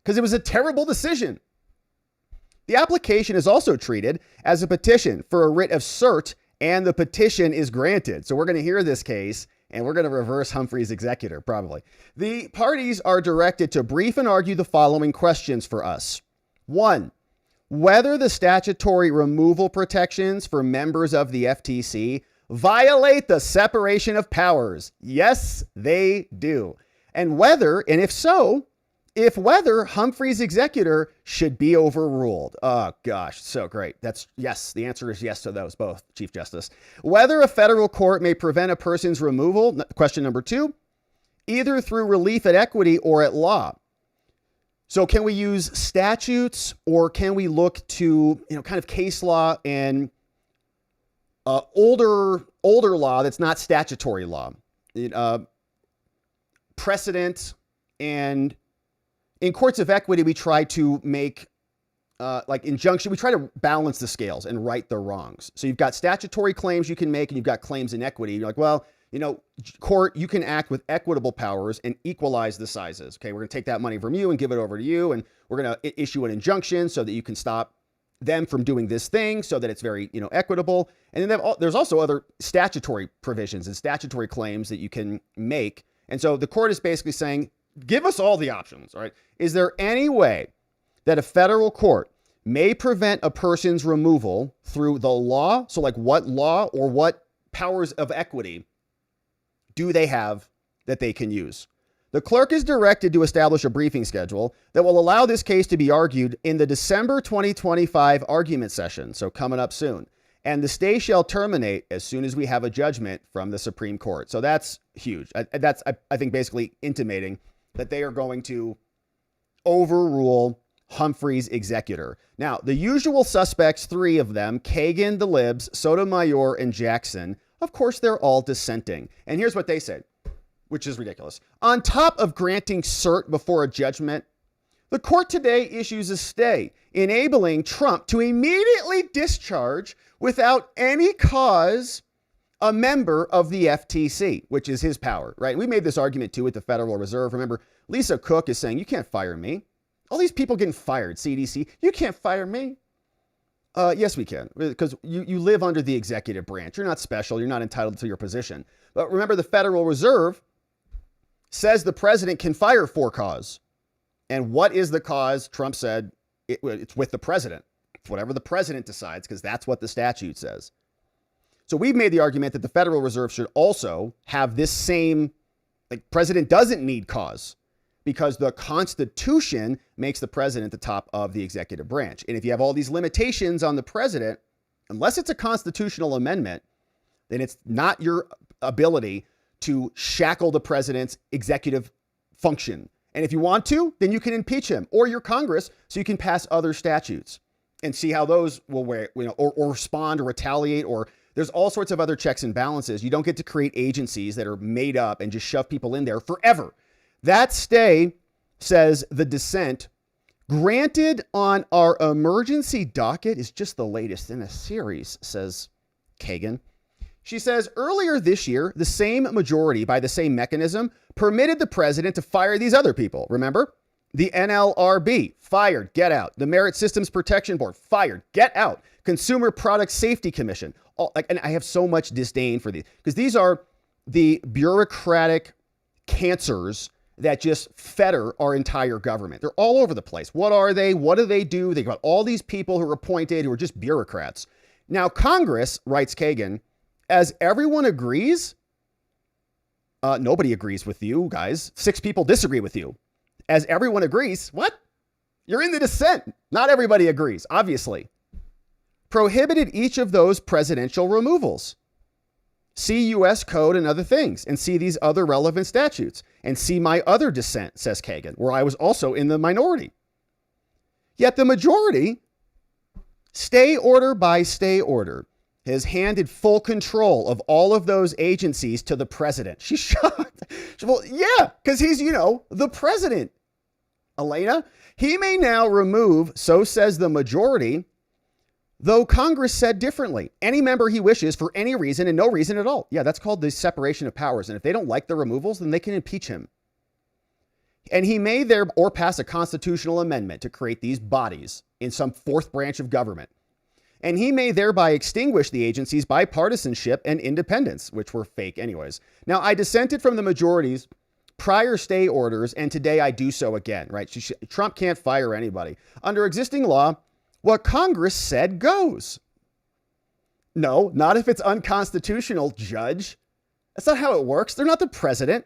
because it was a terrible decision. The application is also treated as a petition for a writ of cert, and the petition is granted. So we're going to hear this case, and we're going to reverse Humphrey's executor, probably. The parties are directed to brief and argue the following questions for us. 1, whether the statutory removal protections for members of the FTC violate the separation of powers. Yes, they do. And whether, and if so, whether Humphrey's executor should be overruled. Oh gosh, so great. That's yes. The answer is yes to those both, Chief Justice. Whether a federal court may prevent a person's removal. Question number 2, either through relief at equity or at law. So can we use statutes or can we look to, kind of case law and older law that's not statutory law, precedent and in courts of equity, we try to make like injunction. We try to balance the scales and right the wrongs. So you've got statutory claims you can make and you've got claims in equity. You're like, well, you know, court, you can act with equitable powers and equalize the sizes. Okay, we're going to take that money from you and give it over to you. And we're going to issue an injunction so that you can stop them from doing this thing so that it's very, you know, equitable. And then there's also other statutory provisions and statutory claims that you can make. And so the court is basically saying, give us all the options. All right. Is there any way that a federal court may prevent a person's removal through the law? So like what law or what powers of equity do they have that they can use? The clerk is directed to establish a briefing schedule that will allow this case to be argued in the December 2025 argument session, so coming up soon. And the stay shall terminate as soon as we have a judgment from the Supreme Court. So that's huge. That's, I think, basically intimating that they are going to overrule Humphrey's executor. Now, the usual suspects, three of them, Kagan, the Libs, Sotomayor, and Jackson, of course, they're all dissenting. And here's what they said, which is ridiculous. On top of granting cert before a judgment, the court today issues a stay, enabling Trump to immediately discharge without any cause a member of the FTC, which is his power, right? We made this argument too at the Federal Reserve. Remember, Lisa Cook is saying, you can't fire me. All these people getting fired, CDC, you can't fire me. Yes, we can, because you live under the executive branch. You're not special. You're not entitled to your position. But remember, the Federal Reserve says the president can fire for cause. And what is the cause? Trump said it's with the president. It's whatever the president decides, because that's what the statute says. So we've made the argument that the Federal Reserve should also have this same, like, president doesn't need cause, because the Constitution makes the president the top of the executive branch. And if you have all these limitations on the president, unless it's a constitutional amendment, then it's not your ability to shackle the president's executive function. And if you want to, then you can impeach him or your Congress so you can pass other statutes and see how those will, or respond or retaliate, or there's all sorts of other checks and balances. You don't get to create agencies that are made up and just shove people in there forever. That stay, says the dissent, granted on our emergency docket, is just the latest in a series, says Kagan. She says earlier this year, the same majority by the same mechanism permitted the president to fire these other people. Remember? The NLRB, fired, get out. The Merit Systems Protection Board, fired, get out. Consumer Product Safety Commission. And I have so much disdain for these, because these are the bureaucratic cancers that just fetter our entire government. They're all over the place. What are they? What do? They've got all these people who are appointed who are just bureaucrats. Now, Congress, writes Kagan, as everyone agrees, nobody agrees with you guys. 6 people disagree with you. As everyone agrees, what? You're in the dissent. Not everybody agrees, obviously. Prohibited each of those presidential removals. See U.S. code and other things, and see these other relevant statutes, and see my other dissent, says Kagan, where I was also in the minority. Yet the majority, stay order by stay order, has handed full control of all of those agencies to the president. She's shocked. Well, yeah, because he's, the president. Elena, he may now remove, so says the majority, though Congress said differently, any member he wishes for any reason and no reason at all. Yeah, that's called the separation of powers. And if they don't like the removals, then they can impeach him. And he may or pass a constitutional amendment to create these bodies in some fourth branch of government. And he may thereby extinguish the agency's bipartisanship and independence, which were fake anyways. Now, I dissented from the majority's prior stay orders, and today I do so again, right? Trump can't fire anybody. Under existing law, what Congress said goes. No, not if it's unconstitutional, Judge. That's not how it works. They're not the president.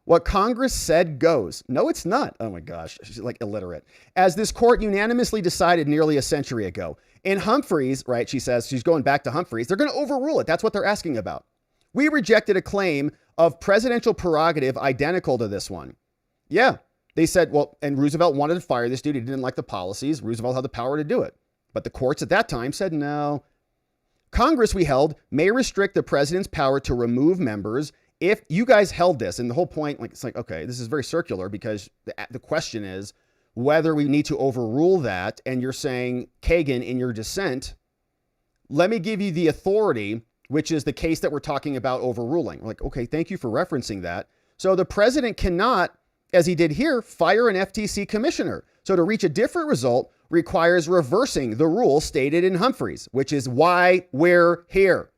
What Congress said goes. No, it's not. Oh my gosh, she's like illiterate. As this court unanimously decided nearly a century ago. In Humphreys, right, she says, she's going back to Humphreys, they're going to overrule it. That's what they're asking about. We rejected a claim of presidential prerogative identical to this one. Yeah, they said, well, and Roosevelt wanted to fire this dude. He didn't like the policies. Roosevelt had the power to do it. But the courts at that time said no. Congress, we held, may restrict the president's power to remove members if you guys held this, and the whole point, like, it's like, okay, this is very circular because the question is whether we need to overrule that. And you're saying, Kagan, in your dissent, let me give you the authority, which is the case that we're talking about overruling. Like, okay, thank you for referencing that. So the president cannot, as he did here, fire an FTC commissioner. So to reach a different result requires reversing the rule stated in Humphreys, which is why we're here.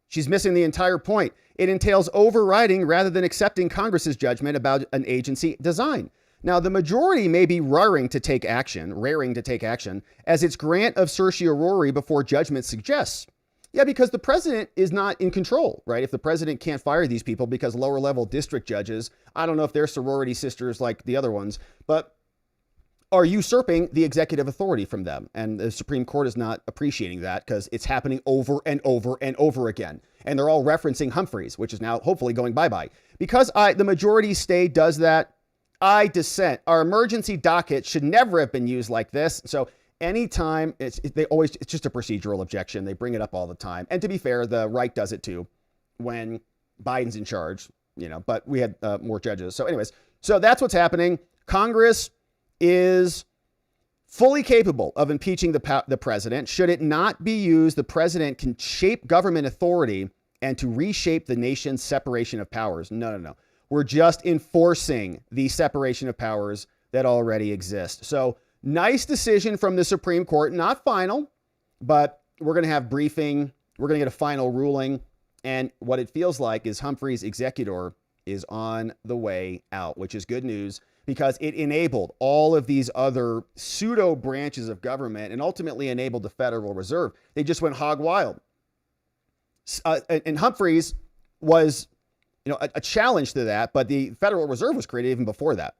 She's missing the entire point. It entails overriding rather than accepting Congress's judgment about an agency design. Now, the majority may be raring to take action, as its grant of certiorari before judgment suggests. Yeah, because the president is not in control, right? If the president can't fire these people because lower level district judges, I don't know if they're sorority sisters like the other ones, but are usurping the executive authority from them. And the Supreme Court is not appreciating that because it's happening over and over and over again. And they're all referencing Humphreys, which is now hopefully going bye-bye. Because the majority stay does that, I dissent. Our emergency docket should never have been used like this. So anytime, it's just a procedural objection. They bring it up all the time. And to be fair, the right does it too when Biden's in charge, but we had more judges. So anyways, so that's what's happening. Congress is fully capable of impeaching the president. Should it not be used, the president can shape government authority and to reshape the nation's separation of powers. No. We're just enforcing the separation of powers that already exist. So nice decision from the Supreme Court, not final, but we're going to have briefing. We're going to get a final ruling. And what it feels like is Humphrey's executor is on the way out, which is good news because it enabled all of these other pseudo branches of government and ultimately enabled the Federal Reserve. They just went hog wild. And Humphrey's was, a challenge to that, but the Federal Reserve was created even before that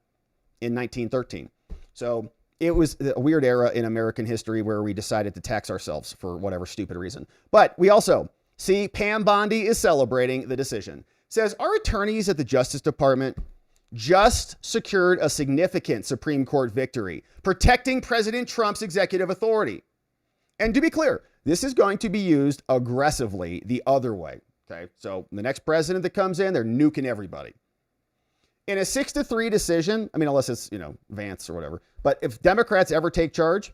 in 1913. So it was a weird era in American history where we decided to tax ourselves for whatever stupid reason. But we also see Pam Bondi is celebrating the decision. Says our attorneys at the Justice Department just secured a significant Supreme Court victory, protecting President Trump's executive authority. And to be clear, this is going to be used aggressively the other way. Okay, so the next president that comes in, they're nuking everybody. In a 6-3 decision, unless it's, Vance or whatever, but if Democrats ever take charge,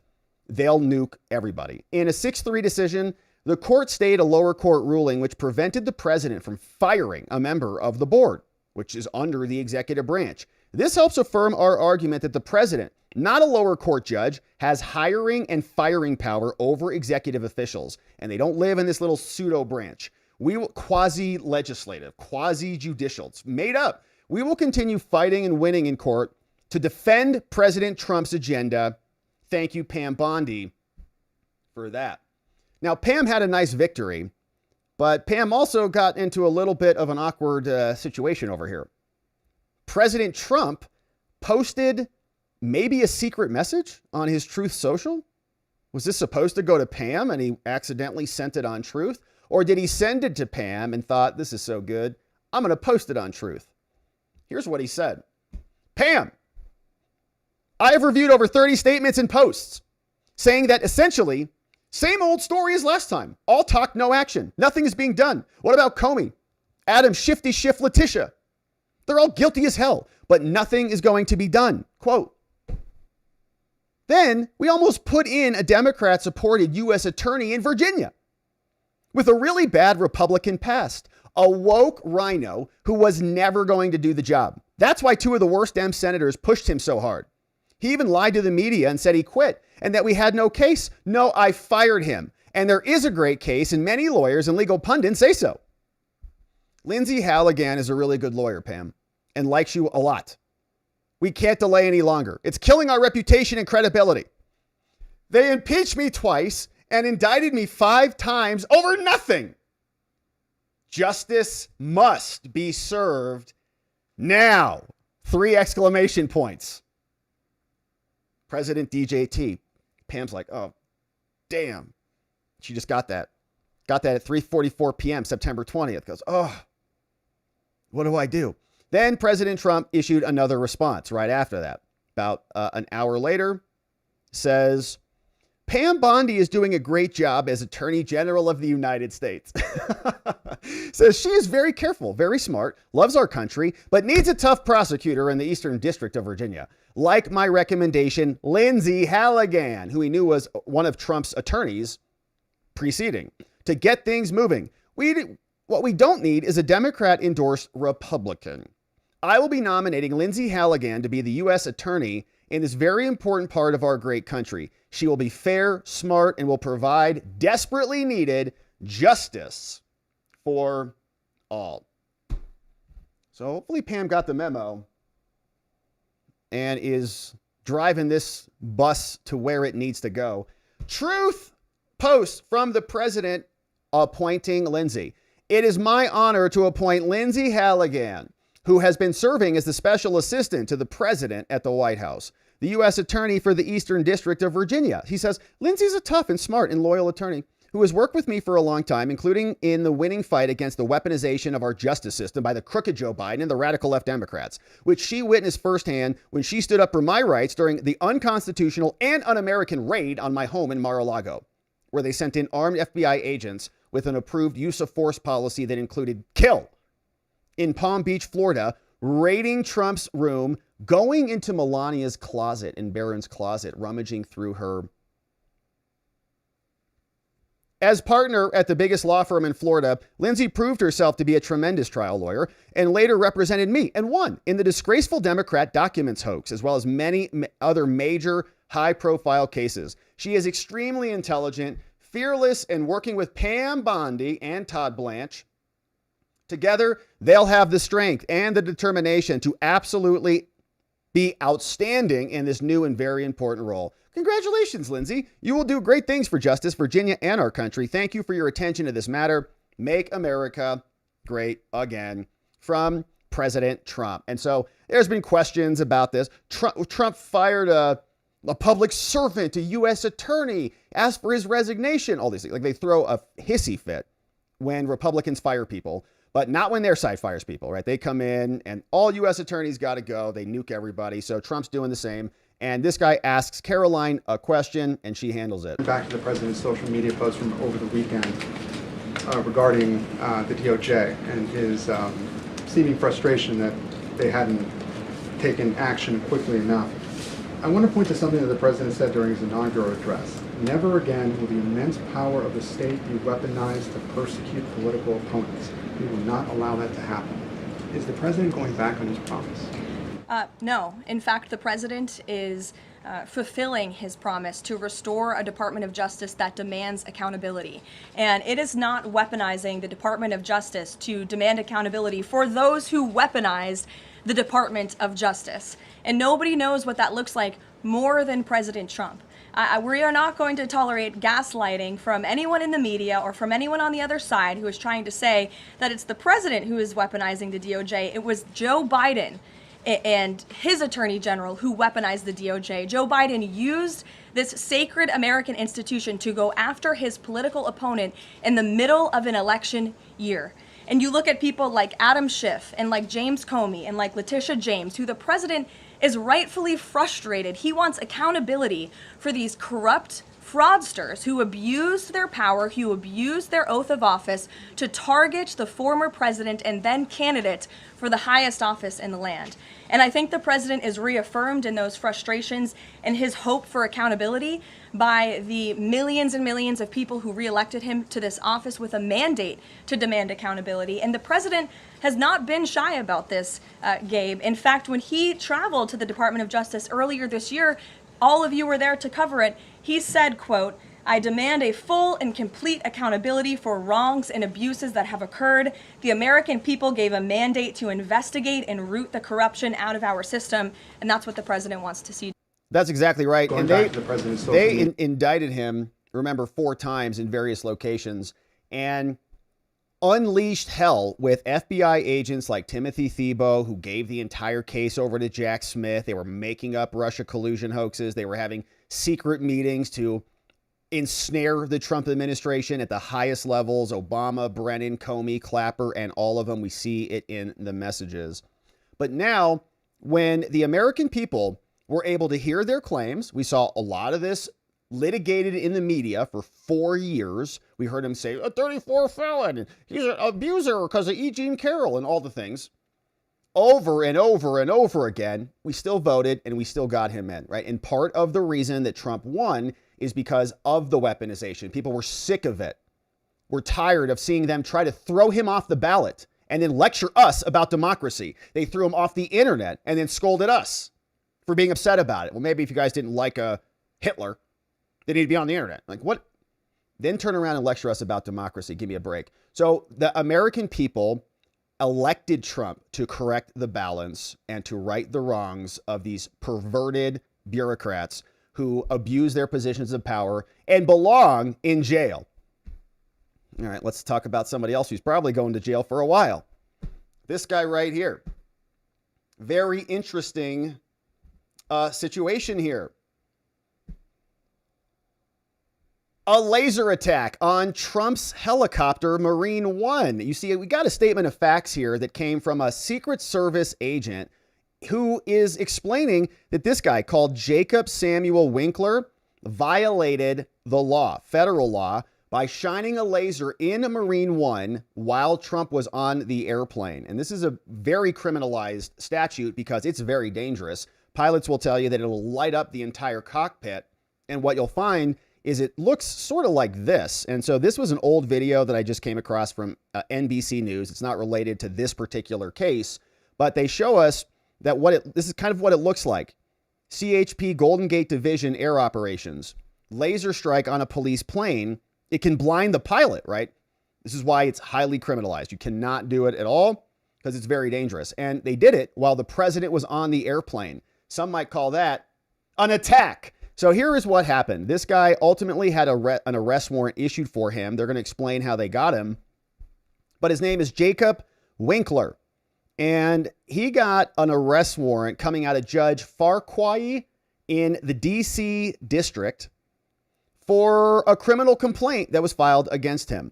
they'll nuke everybody. In a 6-3 decision, the court stayed a lower court ruling which prevented the president from firing a member of the board, which is under the executive branch. This helps affirm our argument that the president, not a lower court judge, has hiring and firing power over executive officials, and they don't live in this little pseudo branch. We will quasi-legislative, quasi-judicial. It's made up. We will continue fighting and winning in court to defend President Trump's agenda. Thank you, Pam Bondi, for that. Now, Pam had a nice victory, but Pam also got into a little bit of an awkward situation over here. President Trump posted maybe a secret message on his Truth Social. Was this supposed to go to Pam and he accidentally sent it on Truth? Or did he send it to Pam and thought, this is so good, I'm going to post it on Truth? Here's what he said. Pam, I have reviewed over 30 statements and posts saying that essentially, same old story as last time. All talk, no action. Nothing is being done. What about Comey? Adam, Shifty Schiff, Letitia? They're all guilty as hell, but nothing is going to be done. Quote. Then we almost put in a Democrat-supported U.S. attorney in Virginia with a really bad Republican past, a woke rhino who was never going to do the job. That's why 2 of the worst Dem senators pushed him so hard. He even lied to the media and said he quit and that we had no case. No, I fired him. And there is a great case, and many lawyers and legal pundits say so. Lindsey Halligan is a really good lawyer, Pam, and likes you a lot. We can't delay any longer. It's killing our reputation and credibility. They impeached me twice and indicted me 5 times over nothing. Justice must be served now. 3 exclamation points. President DJT. Pam's like, oh, damn. She just got that. Got that at 3:44 p.m., September 20th. Goes, oh, what do I do? Then President Trump issued another response right after that. About an hour later, says, Pam Bondi is doing a great job as Attorney General of the United States. Says she is very careful, very smart, loves our country, but needs a tough prosecutor in the Eastern District of Virginia. Like my recommendation, Lindsey Halligan, who he knew was one of Trump's attorneys preceding, to get things moving. What we don't need is a Democrat-endorsed Republican. I will be nominating Lindsey Halligan to be the U.S. attorney in this very important part of our great country. She will be fair, smart, and will provide desperately needed justice for all. So hopefully Pam got the memo and is driving this bus to where it needs to go. Truth post from the president appointing Lindsey. It is my honor to appoint Lindsey Halligan, who has been serving as the special assistant to the president at the White House, the U.S. attorney for the Eastern District of Virginia. He says, Lindsey's a tough and smart and loyal attorney who has worked with me for a long time, including in the winning fight against the weaponization of our justice system by the crooked Joe Biden and the radical left Democrats, which she witnessed firsthand when she stood up for my rights during the unconstitutional and un-American raid on my home in Mar-a-Lago, where they sent in armed FBI agents with an approved use of force policy that included kill. In Palm Beach, Florida, raiding Trump's room, going into Melania's closet in Barron's closet, rummaging through her. As partner at the biggest law firm in Florida, Lindsey proved herself to be a tremendous trial lawyer and later represented me and won in the disgraceful Democrat documents hoax, as well as many other major high-profile cases. She is extremely intelligent, fearless, and working with Pam Bondi and Todd Blanche. Together, they'll have the strength and the determination to absolutely be outstanding in this new and very important role. Congratulations, Lindsey. You will do great things for justice, Virginia, and our country. Thank you for your attention to this matter. Make America great again. From President Trump. And so there's been questions about this. Trump fired a public servant, a U.S. attorney, asked for his resignation. All these things. Like, they throw a hissy fit when Republicans fire people, but not when their side fires people, right? They come in and all U.S. attorneys got to go. They nuke everybody. So Trump's doing the same. And this guy asks Caroline a question, and she handles it. Back to the president's social media post from over the weekend regarding the DOJ and his seeming frustration that they hadn't taken action quickly enough. I want to point to something that the president said during his inaugural address. Never again will the immense power of the state be weaponized to persecute political opponents. We will not allow that to happen. Is the president going back on his promise? No. In fact, the president is fulfilling his promise to restore a Department of Justice that demands accountability. And it is not weaponizing the Department of Justice to demand accountability for those who weaponized the Department of Justice. And nobody knows what that looks like more than President Trump. We are not going to tolerate gaslighting from anyone in the media or from anyone on the other side who is trying to say that it's the president who is weaponizing the DOJ. It was Joe Biden and his attorney general who weaponized the DOJ. Joe Biden used this sacred American institution to go after his political opponent in the middle of an election year. And you look at people like Adam Schiff and like James Comey and like Letitia James, who the president is rightfully frustrated. He wants accountability for these corrupt fraudsters who abused their power, who abused their oath of office to target the former president and then candidate for the highest office in the land. And I think the president is reaffirmed in those frustrations and his hope for accountability by the millions and millions of people who reelected him to this office with a mandate to demand accountability. And the president has not been shy about this, Gabe. In fact, when he traveled to the Department of Justice earlier this year, all of you were there to cover it. He said, quote, "I demand a full and complete accountability for wrongs and abuses that have occurred. The American people gave a mandate to investigate and root the corruption out of our system." And that's what the president wants to see. That's exactly right. Going and back to the president's social they media. indicted him, remember, 4 times in various locations, and unleashed hell with FBI agents like Timothy Thibault, who gave the entire case over to Jack Smith. They were making up Russia collusion hoaxes. They were having secret meetings to ensnare the Trump administration at the highest levels: Obama, Brennan, Comey, Clapper, and all of them. We see it in the messages. But now, when the American people were able to hear their claims, we saw a lot of this litigated in the media for 4 years. We heard him say, a 34 felon, and he's an abuser because of E. Jean Carroll and all the things. Over and over and over again, we still voted and we still got him in, right? And part of the reason that Trump won is because of the weaponization. People were sick of it. We're tired of seeing them try to throw him off the ballot and then lecture us about democracy. They threw him off the internet and then scolded us for being upset about it. Well, maybe if you guys didn't like Hitler, they need to be on the internet. Like what? Then turn around and lecture us about democracy. Give me a break. So the American people elected Trump to correct the balance and to right the wrongs of these perverted bureaucrats who abuse their positions of power and belong in jail. All right, let's talk about somebody else who's probably going to jail for a while. This guy right here. Very interesting situation here. A laser attack on Trump's helicopter, Marine One. You see, we got a statement of facts here that came from a Secret Service agent who is explaining that this guy called Jacob Samuel Winkler violated the law, federal law, by shining a laser in a Marine One while Trump was on the airplane. And this is a very criminalized statute because it's very dangerous. Pilots will tell you that it'll light up the entire cockpit. And what you'll find is it looks sort of like this. And so this was an old video that I just came across from NBC News. It's not related to this particular case, but they show us that this is kind of what it looks like. CHP Golden Gate Division Air Operations. Laser strike on a police plane. It can blind the pilot, right? This is why it's highly criminalized. You cannot do it at all because it's very dangerous. And they did it while the president was on the airplane. Some might call that an attack. So here is what happened. This guy ultimately had an arrest warrant issued for him. They're going to explain how they got him. But his name is Jacob Winkler. And he got an arrest warrant coming out of Judge Farquhar in the D.C. district for a criminal complaint that was filed against him.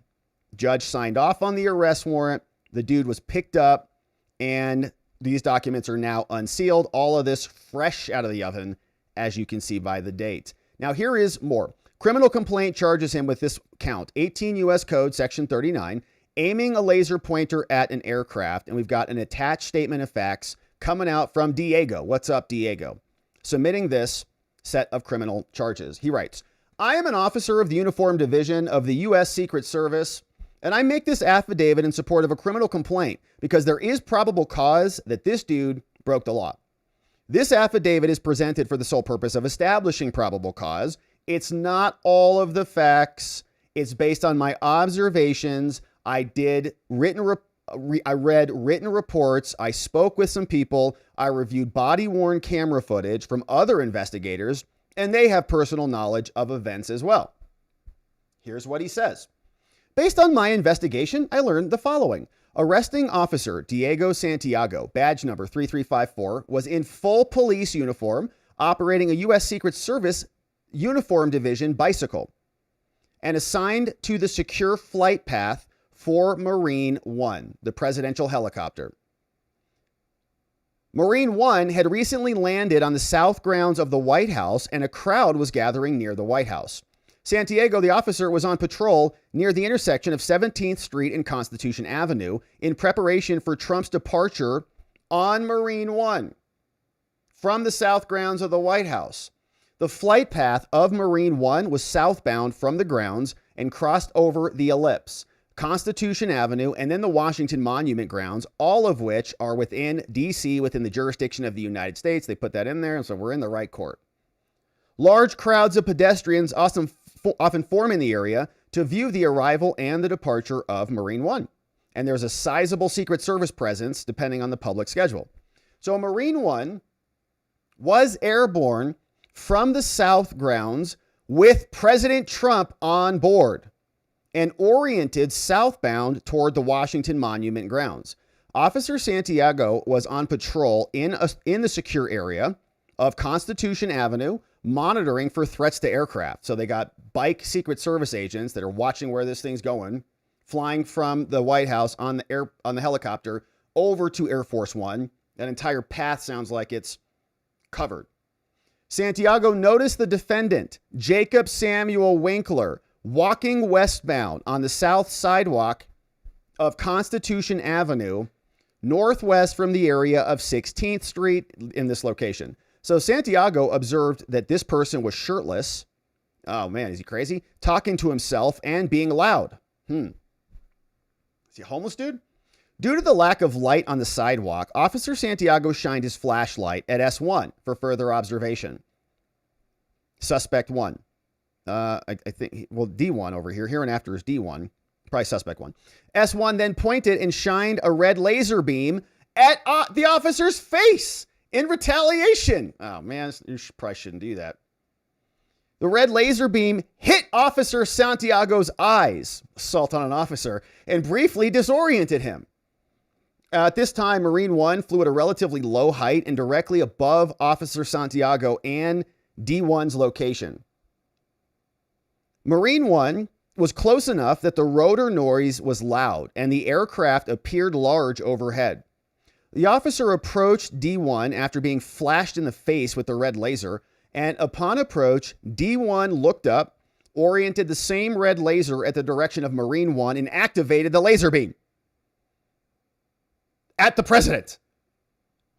Judge signed off on the arrest warrant. The dude was picked up, and these documents are now unsealed. All of this fresh out of the oven, as you can see by the date. Now, here is more. Criminal complaint charges him with this count, 18 U.S. Code, Section 39, aiming a laser pointer at an aircraft. And we've got an attached statement of facts coming out from Diego. What's up, Diego? Submitting this set of criminal charges. He writes, I am an officer of the Uniform Division of the U.S. Secret Service, and I make this affidavit in support of a criminal complaint because there is probable cause that this dude broke the law. This affidavit is presented for the sole purpose of establishing probable cause. It's not all of the facts. It's based on my observations. I read written reports. I spoke with some people. I reviewed body-worn camera footage from other investigators, and they have personal knowledge of events as well. Here's what he says. Based on my investigation, I learned the following. Arresting officer Diego Santiago, badge number 3354, was in full police uniform, operating a U.S. Secret Service Uniform Division bicycle, and assigned to the secure flight path for Marine One, the presidential helicopter. Marine One had recently landed on the south grounds of the White House, and a crowd was gathering near the White House. Santiago, the officer, was on patrol near the intersection of 17th Street and Constitution Avenue in preparation for Trump's departure on Marine One from the south grounds of the White House. The flight path of Marine One was southbound from the grounds and crossed over the ellipse, Constitution Avenue, and then the Washington Monument grounds, all of which are within D.C., within the jurisdiction of the United States. They put that in there, and so we're in the right court. Large crowds of pedestrians often form in the area to view the arrival and the departure of Marine One. And there's a sizable Secret Service presence depending on the public schedule. So Marine One was airborne from the south grounds with President Trump on board and oriented southbound toward the Washington Monument grounds. Officer Santiago was on patrol in the secure area of Constitution Avenue, monitoring for threats to aircraft. So they got bike Secret Service agents that are watching where this thing's going, flying from the White House on the helicopter over to Air Force One. That entire path sounds like it's covered. Santiago noticed the defendant, Jacob Samuel Winkler, walking westbound on the south sidewalk of Constitution Avenue, northwest from the area of 16th Street in this location. So Santiago observed that this person was shirtless. Oh man, is he crazy? Talking to himself and being loud. Is he a homeless dude? Due to the lack of light on the sidewalk, Officer Santiago shined his flashlight at S1 for further observation. Suspect 1. I think, well, D1 over here. Here and after is D1. Probably suspect 1. S1 then pointed and shined a red laser beam at the officer's face in retaliation. Oh, man, you probably shouldn't do that. The red laser beam hit Officer Santiago's eyes, assault on an officer, and briefly disoriented him. At this time, Marine 1 flew at a relatively low height and directly above Officer Santiago and D1's location. Marine 1 was close enough that the rotor noise was loud and the aircraft appeared large overhead. The officer approached D1 after being flashed in the face with the red laser, and upon approach, D1 looked up, oriented the same red laser at the direction of Marine 1, and activated the laser beam at the president.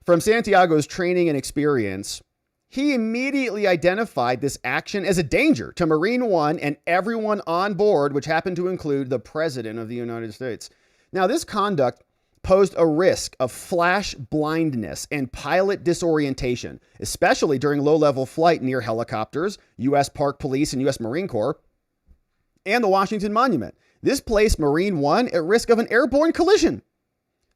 From Santiago's training and experience, he immediately identified this action as a danger to Marine 1 and everyone on board, which happened to include the President of the United States. Now, this conduct posed a risk of flash blindness and pilot disorientation, especially during low-level flight near helicopters, U.S. Park Police and U.S. Marine Corps, and the Washington Monument. This placed Marine 1 at risk of an airborne collision.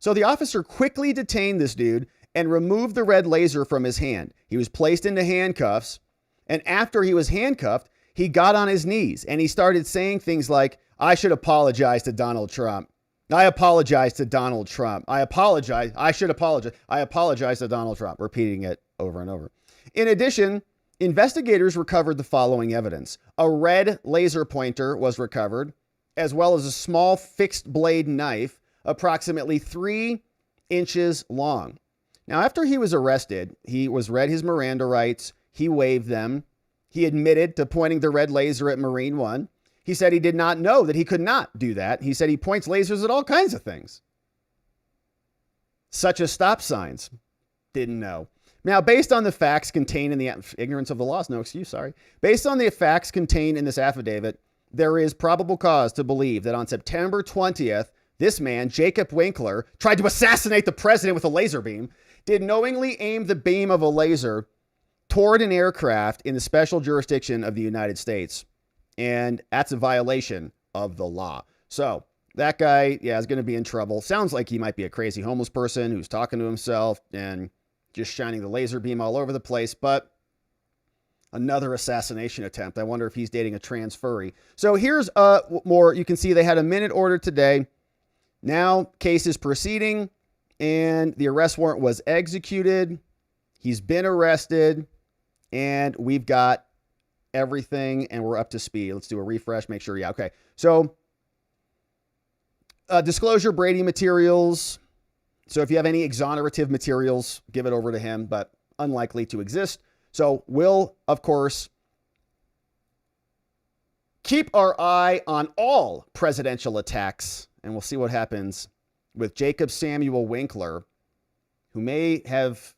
So the officer quickly detained this dude and removed the red laser from his hand. He was placed into handcuffs, and after he was handcuffed, he got on his knees and he started saying things like, "I should apologize to Donald Trump. I apologize to Donald Trump. I apologize. I should apologize. I apologize to Donald Trump," repeating it over and over. In addition, investigators recovered the following evidence. A red laser pointer was recovered, as well as a small fixed blade knife, approximately 3 inches long. Now, after he was arrested, he was read his Miranda rights. He waived them. He admitted to pointing the red laser at Marine 1. He said he did not know that he could not do that. He said he points lasers at all kinds of things, such as stop signs. Didn't know. Now, based on the facts contained in the ignorance of the law is no excuse, sorry. Based on the facts contained in this affidavit, there is probable cause to believe that on September 20th, this man, Jacob Winkler, tried to assassinate the president with a laser beam, did knowingly aim the beam of a laser toward an aircraft in the special jurisdiction of the United States. And that's a violation of the law. So that guy, is going to be in trouble. Sounds like he might be a crazy homeless person who's talking to himself and just shining the laser beam all over the place. But another assassination attempt. I wonder if he's dating a trans furry. So here's more. You can see they had a minute order today. Now, case is proceeding, and the arrest warrant was executed. He's been arrested, and we've got everything, and we're up to speed. Let's do a refresh, make sure. Yeah, okay. So, disclosure Brady materials. So if you have any exonerative materials, give it over to him, but unlikely to exist. So we'll, of course, keep our eye on all presidential attacks, and we'll see what happens with Jacob Samuel Winkler, who may have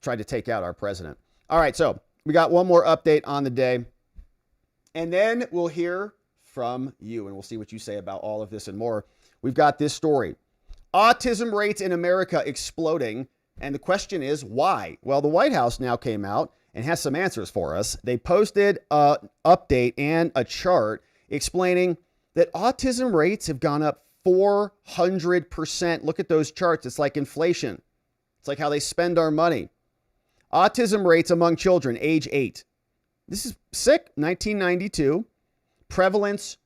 tried to take out our president. All right, so we got one more update on the day, and then we'll hear from you, and we'll see what you say about all of this and more. We've got this story. Autism rates in America exploding, and the question is why? Well, the White House now came out and has some answers for us. They posted an update and a chart explaining that autism rates have gone up 400%. Look at those charts. It's like inflation. It's like how they spend our money. Autism rates among children age 8. This is sick. 1992. Prevalence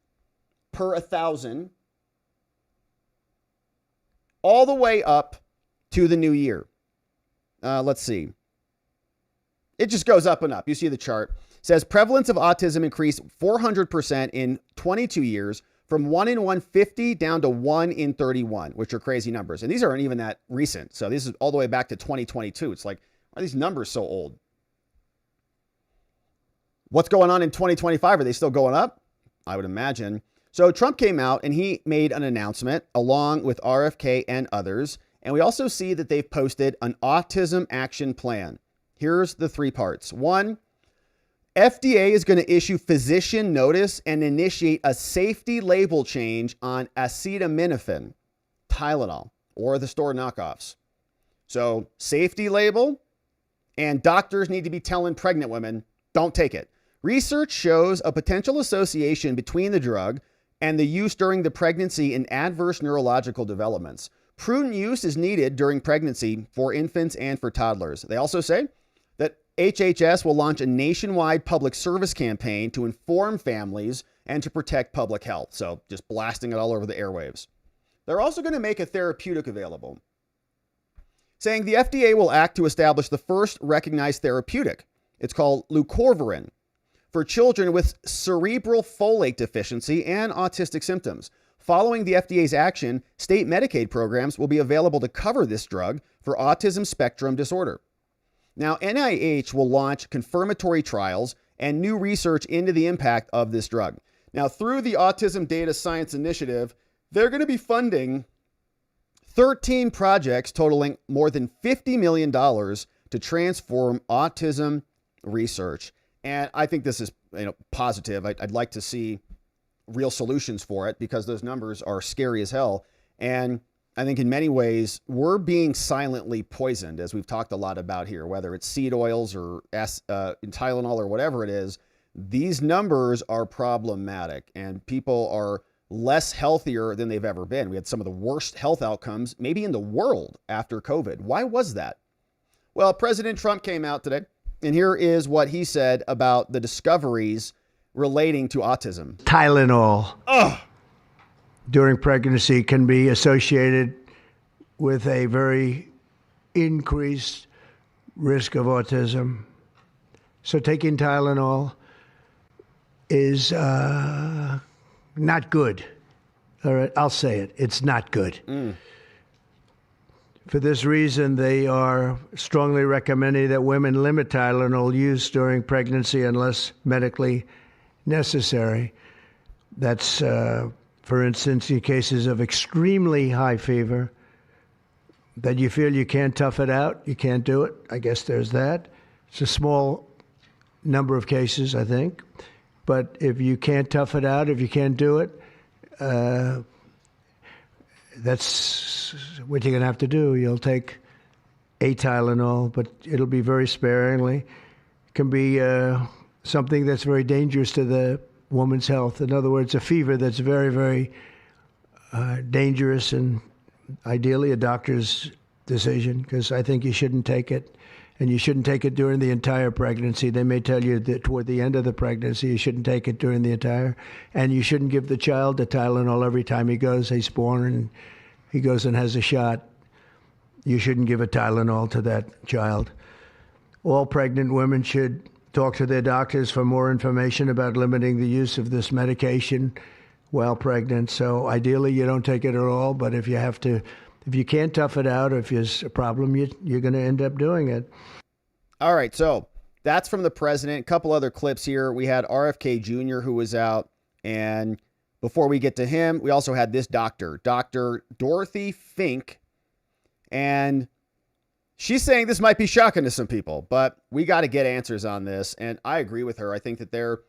per 1,000. All the way up to the new year. Let's see. It just goes up and up. You see the chart. It says prevalence of autism increased 400% in 22 years, from 1 in 150 down to 1 in 31, which are crazy numbers. And these aren't even that recent. So this is all the way back to 2022. It's like, why are these numbers so old? What's going on in 2025? Are they still going up? I would imagine. So Trump came out and he made an announcement along with RFK and others. And we also see that they've posted an autism action plan. Here's the 3 parts. 1, FDA is going to issue physician notice and initiate a safety label change on acetaminophen, Tylenol, or the store knockoffs. So safety label, and doctors need to be telling pregnant women, don't take it. Research shows a potential association between the drug and the use during the pregnancy and adverse neurological developments. Prudent use is needed during pregnancy for infants and for toddlers. They also say that HHS will launch a nationwide public service campaign to inform families and to protect public health. So just blasting it all over the airwaves. They're also going to make a therapeutic available, saying the FDA will act to establish the first recognized therapeutic. It's called leucovorin for children with cerebral folate deficiency and autistic symptoms. Following the FDA's action, state Medicaid programs will be available to cover this drug for autism spectrum disorder. Now, NIH will launch confirmatory trials and new research into the impact of this drug. Now, through the Autism Data Science Initiative, they're going to be funding 13 projects totaling more than $50 million to transform autism research. And I think this is, positive. I'd like to see real solutions for it because those numbers are scary as hell. And I think in many ways we're being silently poisoned, as we've talked a lot about here, whether it's seed oils or Tylenol or whatever it is. These numbers are problematic and people are less healthier than they've ever been. We had some of the worst health outcomes maybe in the world after COVID. Why was that? Well, President Trump came out today, and here is what he said about the discoveries relating to autism. Tylenol during pregnancy can be associated with a very increased risk of autism. So taking Tylenol is not good. All right, I'll say it. It's not good. For this reason, they are strongly recommending that women limit Tylenol use during pregnancy unless medically necessary. That's, for instance, in cases of extremely high fever, that you feel you can't tough it out, you can't do it. I guess there's that. It's a small number of cases, I think. But if you can't tough it out, if you can't do it, that's what you're going to have to do. You'll take a Tylenol, but it'll be very sparingly. It can be something that's very dangerous to the woman's health. In other words, a fever that's very, very dangerous, and ideally a doctor's decision, because I think you shouldn't take it. And you shouldn't take it during the entire pregnancy. They may tell you that toward the end of the pregnancy, you shouldn't take it during the entire. And you shouldn't give the child the Tylenol every time he's born and he goes and has a shot. You shouldn't give a Tylenol to that child. All pregnant women should talk to their doctors for more information about limiting the use of this medication while pregnant. So ideally, you don't take it at all. But if you can't tough it out, if there's a problem, you're going to end up doing it. All right, so that's from the president. A couple other clips here. We had RFK Jr. who was out, and before we get to him, we also had this doctor, Dr. Dorothy Fink, and she's saying this might be shocking to some people, but we got to get answers on this, and I agree with her. I think that there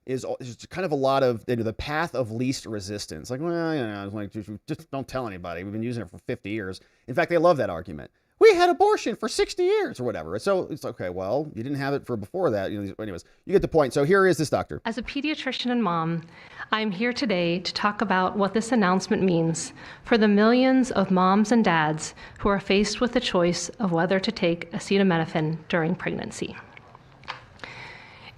is kind of a lot of the path of least resistance. Like, well, like just don't tell anybody. We've been using it for 50 years. In fact, they love that argument. We had abortion for 60 years or whatever. So it's okay. Well, you didn't have it for before that. Anyways, you get the point. So here is this doctor. As a pediatrician and mom, I'm here today to talk about what this announcement means for the millions of moms and dads who are faced with the choice of whether to take acetaminophen during pregnancy.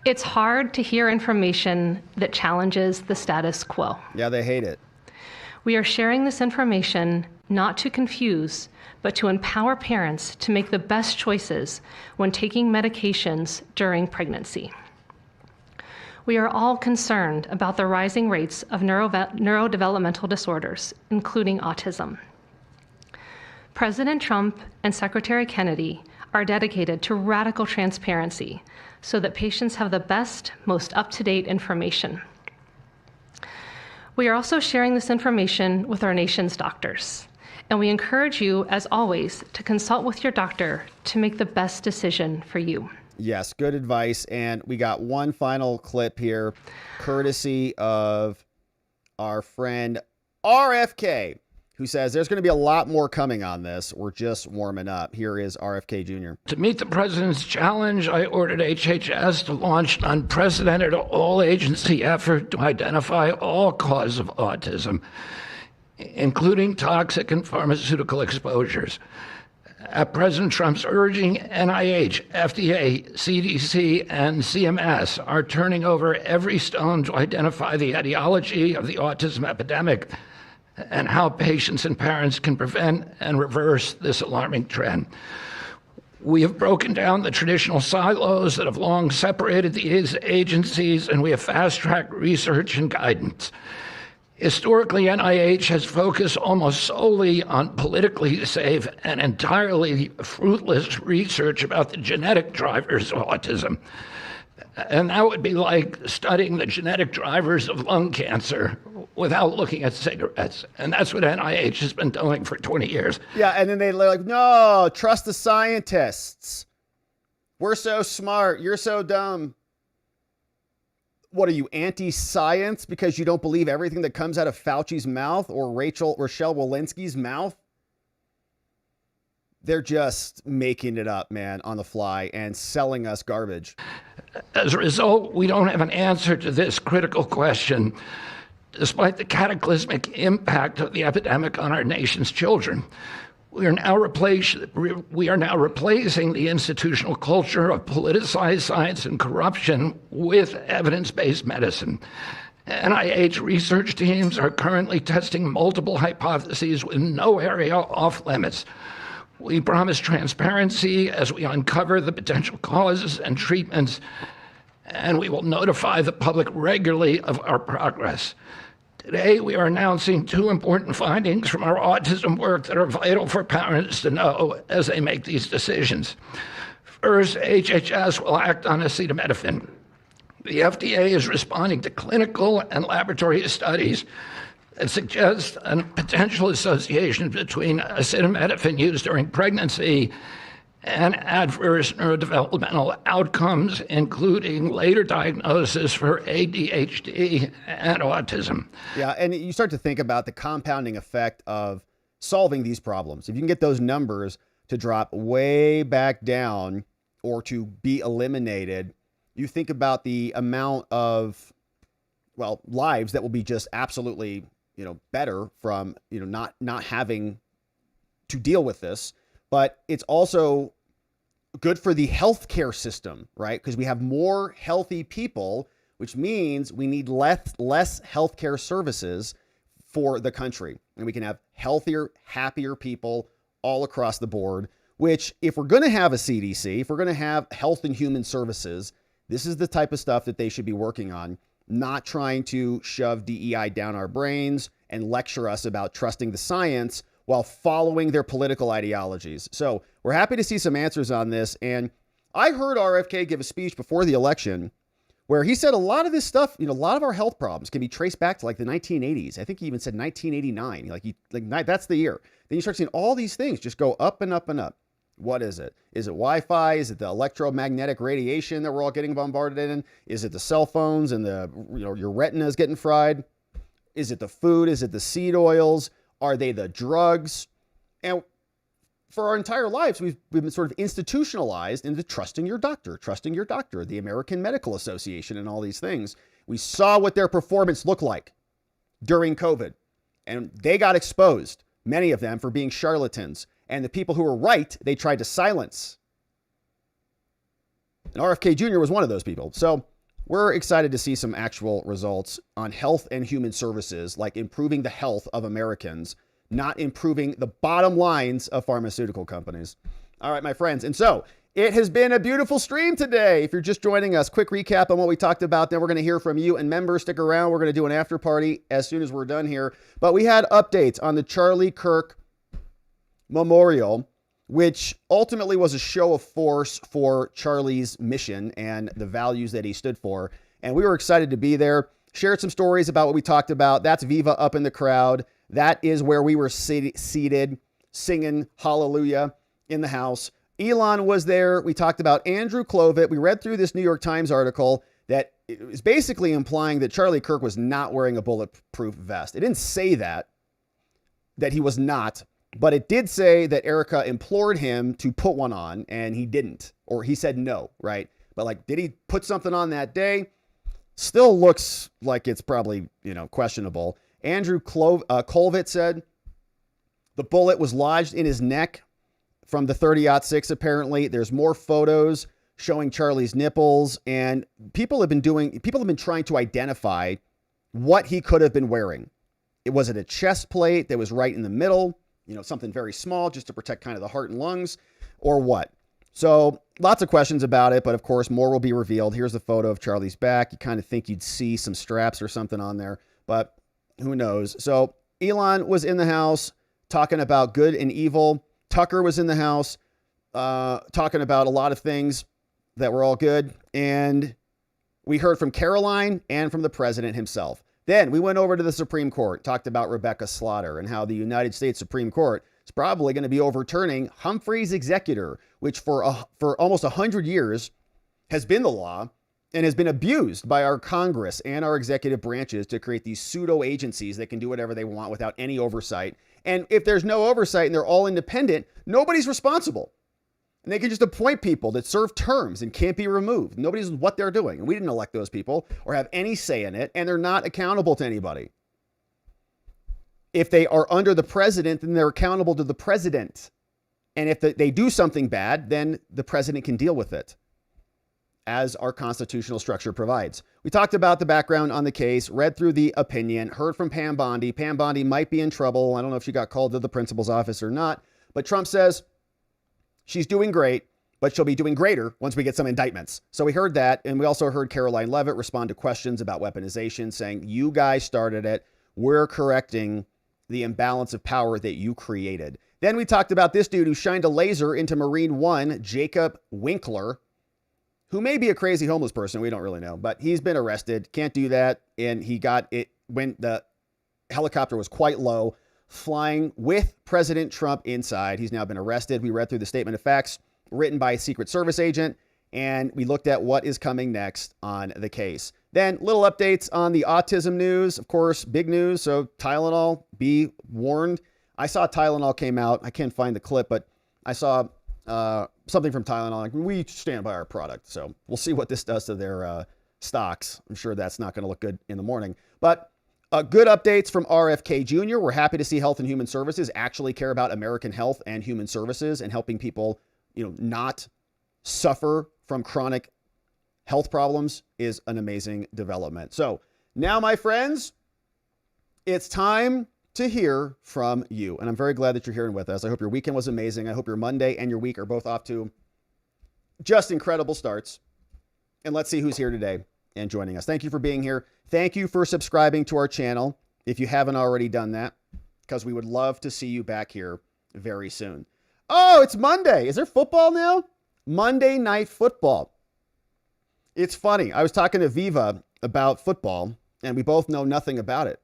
It's hard to hear information that challenges the status quo. Yeah, they hate it. We are sharing this information not to confuse, but to empower parents to make the best choices when taking medications during pregnancy. We are all concerned about the rising rates of neurodevelopmental disorders, including autism. President Trump and Secretary Kennedy are dedicated to radical transparency so that patients have the best, most up-to-date information. We are also sharing this information with our nation's doctors, and we encourage you, as always, to consult with your doctor to make the best decision for you. Yes, good advice. And we got one final clip here, courtesy of our friend RFK, who says there's going to be a lot more coming on this. We're just warming up. Here is RFK Jr. To meet the president's challenge, I ordered HHS to launch an unprecedented all-agency effort to identify all causes of autism, including toxic and pharmaceutical exposures. At President Trump's urging, NIH, FDA, CDC, and CMS are turning over every stone to identify the etiology of the autism epidemic and how patients and parents can prevent and reverse this alarming trend. We have broken down the traditional silos that have long separated these agencies, and we have fast-tracked research and guidance. Historically, NIH has focused almost solely on politically safe and entirely fruitless research about the genetic drivers of autism. And that would be like studying the genetic drivers of lung cancer without looking at cigarettes. And that's what NIH has been doing for 20 years. Yeah, and then they're like, no, trust the scientists. We're so smart. You're so dumb. What are you, anti-science because you don't believe everything that comes out of Fauci's mouth or Rochelle Walensky's mouth? They're just making it up, man, on the fly and selling us garbage. As a result, we don't have an answer to this critical question, despite the cataclysmic impact of the epidemic on our nation's children. We are now replacing the institutional culture of politicized science and corruption with evidence-based medicine. NIH research teams are currently testing multiple hypotheses with no area off limits. We promise transparency as we uncover the potential causes and treatments, and we will notify the public regularly of our progress. Today, we are announcing two important findings from our autism work that are vital for parents to know as they make these decisions. First, HHS will act on acetaminophen. The FDA is responding to clinical and laboratory studies that suggest a potential association between acetaminophen use during pregnancy and adverse neurodevelopmental outcomes, including later diagnosis for ADHD and autism. Yeah, and you start to think about the compounding effect of solving these problems. If you can get those numbers to drop way back down or to be eliminated, you think about the amount of, well, lives that will be just absolutely, better from, not having to deal with this. But it's also good for the healthcare system, right? Because we have more healthy people, which means we need less healthcare services for the country. And we can have healthier, happier people all across the board, which if we're going to have a CDC, if we're going to have Health and Human Services, this is the type of stuff that they should be working on, not trying to shove DEI down our brains and lecture us about trusting the science while following their political ideologies. So we're happy to see some answers on this. And I heard RFK give a speech before the election where he said a lot of this stuff, a lot of our health problems can be traced back to like the 1980s. I think he even said 1989. That's the year. Then you start seeing all these things just go up and up and up. What is it? Is it Wi-Fi? Is it the electromagnetic radiation that we're all getting bombarded in? Is it the cell phones and your retina is getting fried? Is it the food? Is it the seed oils? Are they the drugs? And for our entire lives, we've been sort of institutionalized into trusting your doctor, the American Medical Association, and all these things. We saw what their performance looked like during COVID, and they got exposed, many of them, for being charlatans. And the people who were right, they tried to silence. And RFK Jr. was one of those people. So we're excited to see some actual results on health and human services, like improving the health of Americans, not improving the bottom lines of pharmaceutical companies. All right, my friends. And so it has been a beautiful stream today. If you're just joining us, quick recap on what we talked about. Then we're going to hear from you and members. Stick around. We're going to do an after party as soon as we're done here. But we had updates on the Charlie Kirk Memorial. which ultimately was a show of force for Charlie's mission and the values that he stood for. And we were excited to be there. Shared some stories about what we talked about. That's Viva up in the crowd. That is where we were seated singing hallelujah in the house. Elon was there. We talked about Andrew Clovet. We read through this New York Times article that is basically implying that Charlie Kirk was not wearing a bulletproof vest. It didn't say that he was not, but it did say that Erica implored him to put one on and he didn't, or he said no, right? But like, did he put something on that day? Still looks like it's probably, questionable. Andrew Colvett said the bullet was lodged in his neck from the 30-06, apparently. There's more photos showing Charlie's nipples, and people have been trying to identify what he could have been wearing. Was it a chest plate that was right in the middle? Something very small just to protect kind of the heart and lungs, or what? So lots of questions about it, but of course, more will be revealed. Here's the photo of Charlie's back. You kind of think you'd see some straps or something on there, but who knows? So Elon was in the house talking about good and evil. Tucker was in the house talking about a lot of things that were all good. And we heard from Caroline and from the president himself. Then we went over to the Supreme Court, talked about Rebecca Slaughter and how the United States Supreme Court is probably going to be overturning Humphrey's executor, which for almost 100 years has been the law and has been abused by our Congress and our executive branches to create these pseudo agencies that can do whatever they want without any oversight. And if there's no oversight and they're all independent, nobody's responsible. And they can just appoint people that serve terms and can't be removed. Nobody knows what they're doing. And we didn't elect those people or have any say in it. And they're not accountable to anybody. If they are under the president, then they're accountable to the president. And if they do something bad, then the president can deal with it, as our constitutional structure provides. We talked about the background on the case, read through the opinion, heard from Pam Bondi. Pam Bondi might be in trouble. I don't know if she got called to the principal's office or not, but Trump says she's doing great, but she'll be doing greater once we get some indictments. So we heard that. And we also heard Caroline Leavitt respond to questions about weaponization, saying, you guys started it. We're correcting the imbalance of power that you created. Then we talked about this dude who shined a laser into Marine One, Jacob Winkler, who may be a crazy homeless person. We don't really know, but he's been arrested. Can't do that. And he got it when the helicopter was quite low, flying with President Trump inside. He's now been arrested. We read through the statement of facts written by a Secret Service agent, and we looked at what is coming next on the case. Then little updates on the autism news. Of course, big news. So Tylenol, be warned. I saw Tylenol came out. I can't find the clip, but I saw something from Tylenol. Like, we stand by our product. So we'll see what this does to their stocks. I'm sure that's not going to look good in the morning. But good updates from RFK Jr. We're happy to see Health and Human Services actually care about American health and human services and helping people, not suffer from chronic health problems is an amazing development. So now, my friends, it's time to hear from you. And I'm very glad that you're here and with us. I hope your weekend was amazing. I hope your Monday and your week are both off to just incredible starts. And let's see who's here today and joining us. Thank you for being here. Thank you for subscribing to our channel if you haven't already done that, because we would love to see you back here very soon. Oh, it's Monday. Is there football now? Monday Night Football. It's funny. I was talking to Viva about football, and we both know nothing about it.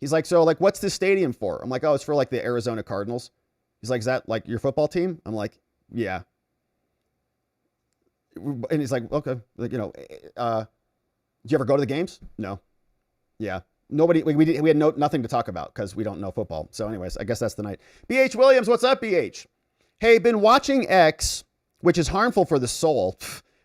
He's like, so, what's this stadium for? I'm like, oh, it's for, the Arizona Cardinals. He's like, is that, your football team? I'm like, yeah. And he's like, okay. Did you ever go to the games? No. Yeah. Nobody, we had nothing to talk about because we don't know football. So anyways, I guess that's the night. BH Williams, what's up, BH? Hey, been watching X, which is harmful for the soul.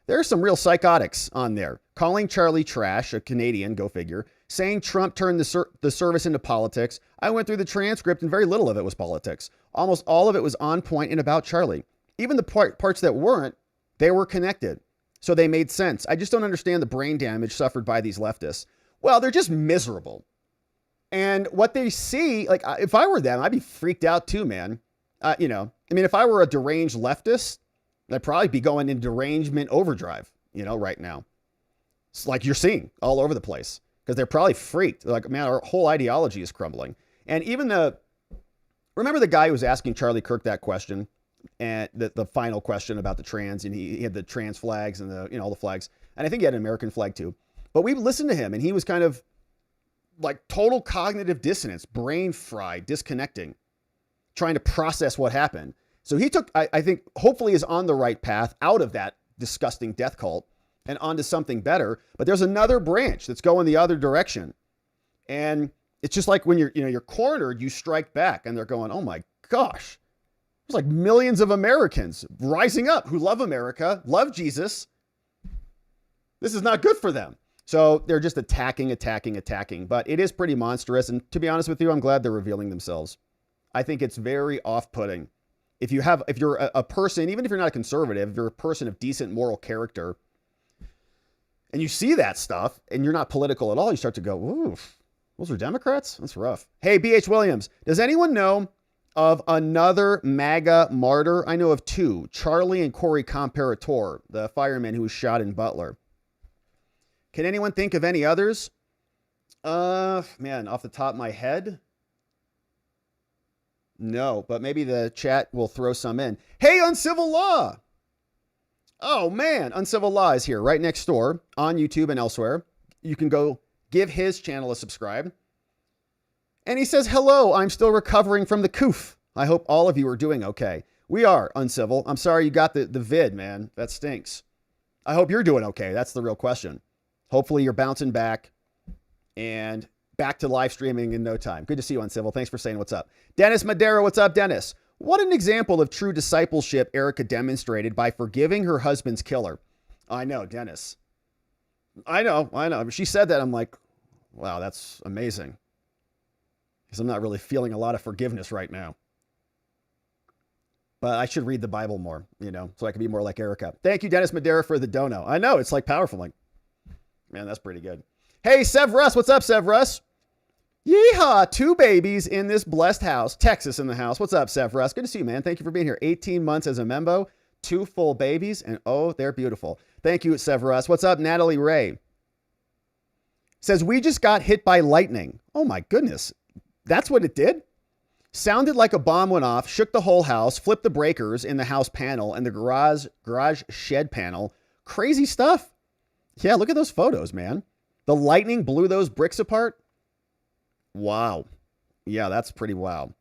There are some real psychotics on there. Calling Charlie trash, a Canadian, go figure. Saying Trump turned the service into politics. I went through the transcript and very little of it was politics. Almost all of it was on point and about Charlie. Even the parts that weren't, they were connected. So they made sense. I just don't understand the brain damage suffered by these leftists. Well, they're just miserable. And what they see, if I were them, I'd be freaked out too, man. If I were a deranged leftist, I'd probably be going in derangement overdrive, right now. It's like you're seeing all over the place because they're probably freaked. Like, man, our whole ideology is crumbling. And even remember the guy who was asking Charlie Kirk that question, and the final question about the trans, and he had the trans flags and the, all the flags. And I think he had an American flag too. But we listened to him, and he was kind of like total cognitive dissonance, brain fried, disconnecting, trying to process what happened. So he took, I think, hopefully is on the right path out of that disgusting death cult and onto something better. But there's another branch that's going the other direction. And it's just like when you're cornered, you strike back, and they're going, oh my gosh. There's like millions of Americans rising up who love America, love Jesus. This is not good for them. So they're just attacking. But it is pretty monstrous. And to be honest with you, I'm glad they're revealing themselves. I think it's very off-putting. If you're a person, even if you're not a conservative, if you're a person of decent moral character, and you see that stuff, and you're not political at all, you start to go, oof, those are Democrats? That's rough. Hey, B.H. Williams, does anyone know of another MAGA martyr? I know of two, Charlie and Corey Comparator, the fireman who was shot in Butler. Can anyone think of any others? Man, off the top of my head, no, but maybe the chat will throw some in. Hey, Uncivil Law. Oh man, Uncivil Law is here right next door on YouTube and elsewhere. You can go give his channel a subscribe. And he says, hello, I'm still recovering from the coof. I hope all of you are doing okay. We are, Uncivil. I'm sorry you got the vid, man. That stinks. I hope you're doing okay. That's the real question. Hopefully you're bouncing back and back to live streaming in no time. Good to see you, Uncivil. Thanks for saying what's up. Dennis Madera, what's up, Dennis? What an example of true discipleship Erica demonstrated by forgiving her husband's killer. I know, Dennis. I know. She said that. I'm like, wow, that's amazing. Because I'm not really feeling a lot of forgiveness right now. But I should read the Bible more, so I can be more like Erica. Thank you, Dennis Madera, for the dono. I know, it's like powerful. Like, man, that's pretty good. Hey, Sev Russ. What's up, Sev Russ? Yeehaw. 2 babies in this blessed house. Texas in the house. What's up, Sev Russ? Good to see you, man. Thank you for being here. 18 months as a membo. 2 full babies. And oh, they're beautiful. Thank you, Sev Russ. What's up, Natalie Ray? Says, we just got hit by lightning. Oh, my goodness. That's what it did? Sounded like a bomb went off, shook the whole house, flipped the breakers in the house panel and the garage shed panel. Crazy stuff. Yeah, look at those photos, man. The lightning blew those bricks apart. Wow. Yeah, that's pretty wow.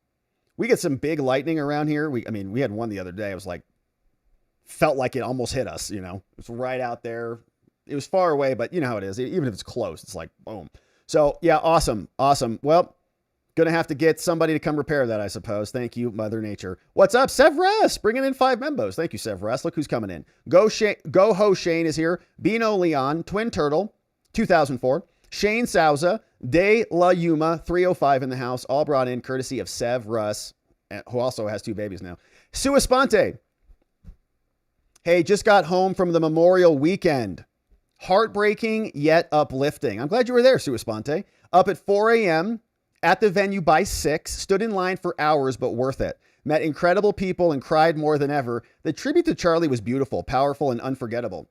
We get some big lightning around here. We had one the other day. It was like, felt like it almost hit us, It was right out there. It was far away, but you know how it is. Even if it's close, it's like, boom. So yeah, awesome. Well, gonna have to get somebody to come repair that, I suppose. Thank you, Mother Nature. What's up, Severus? Bringing in 5 membos. Thank you, Severus. Look who's coming in. Go Ho Shane is here. Bino Leon, Twin Turtle, 2004. Shane Souza, De La Yuma, 305 in the house. All brought in courtesy of Sev Russ, who also has 2 babies now. Sua Sponte. Hey, just got home from the Memorial Weekend. Heartbreaking yet uplifting. I'm glad you were there, Sua Sponte. Up at 4 a.m. at the venue by 6. Stood in line for hours, but worth it. Met incredible people and cried more than ever. The tribute to Charlie was beautiful, powerful, and unforgettable.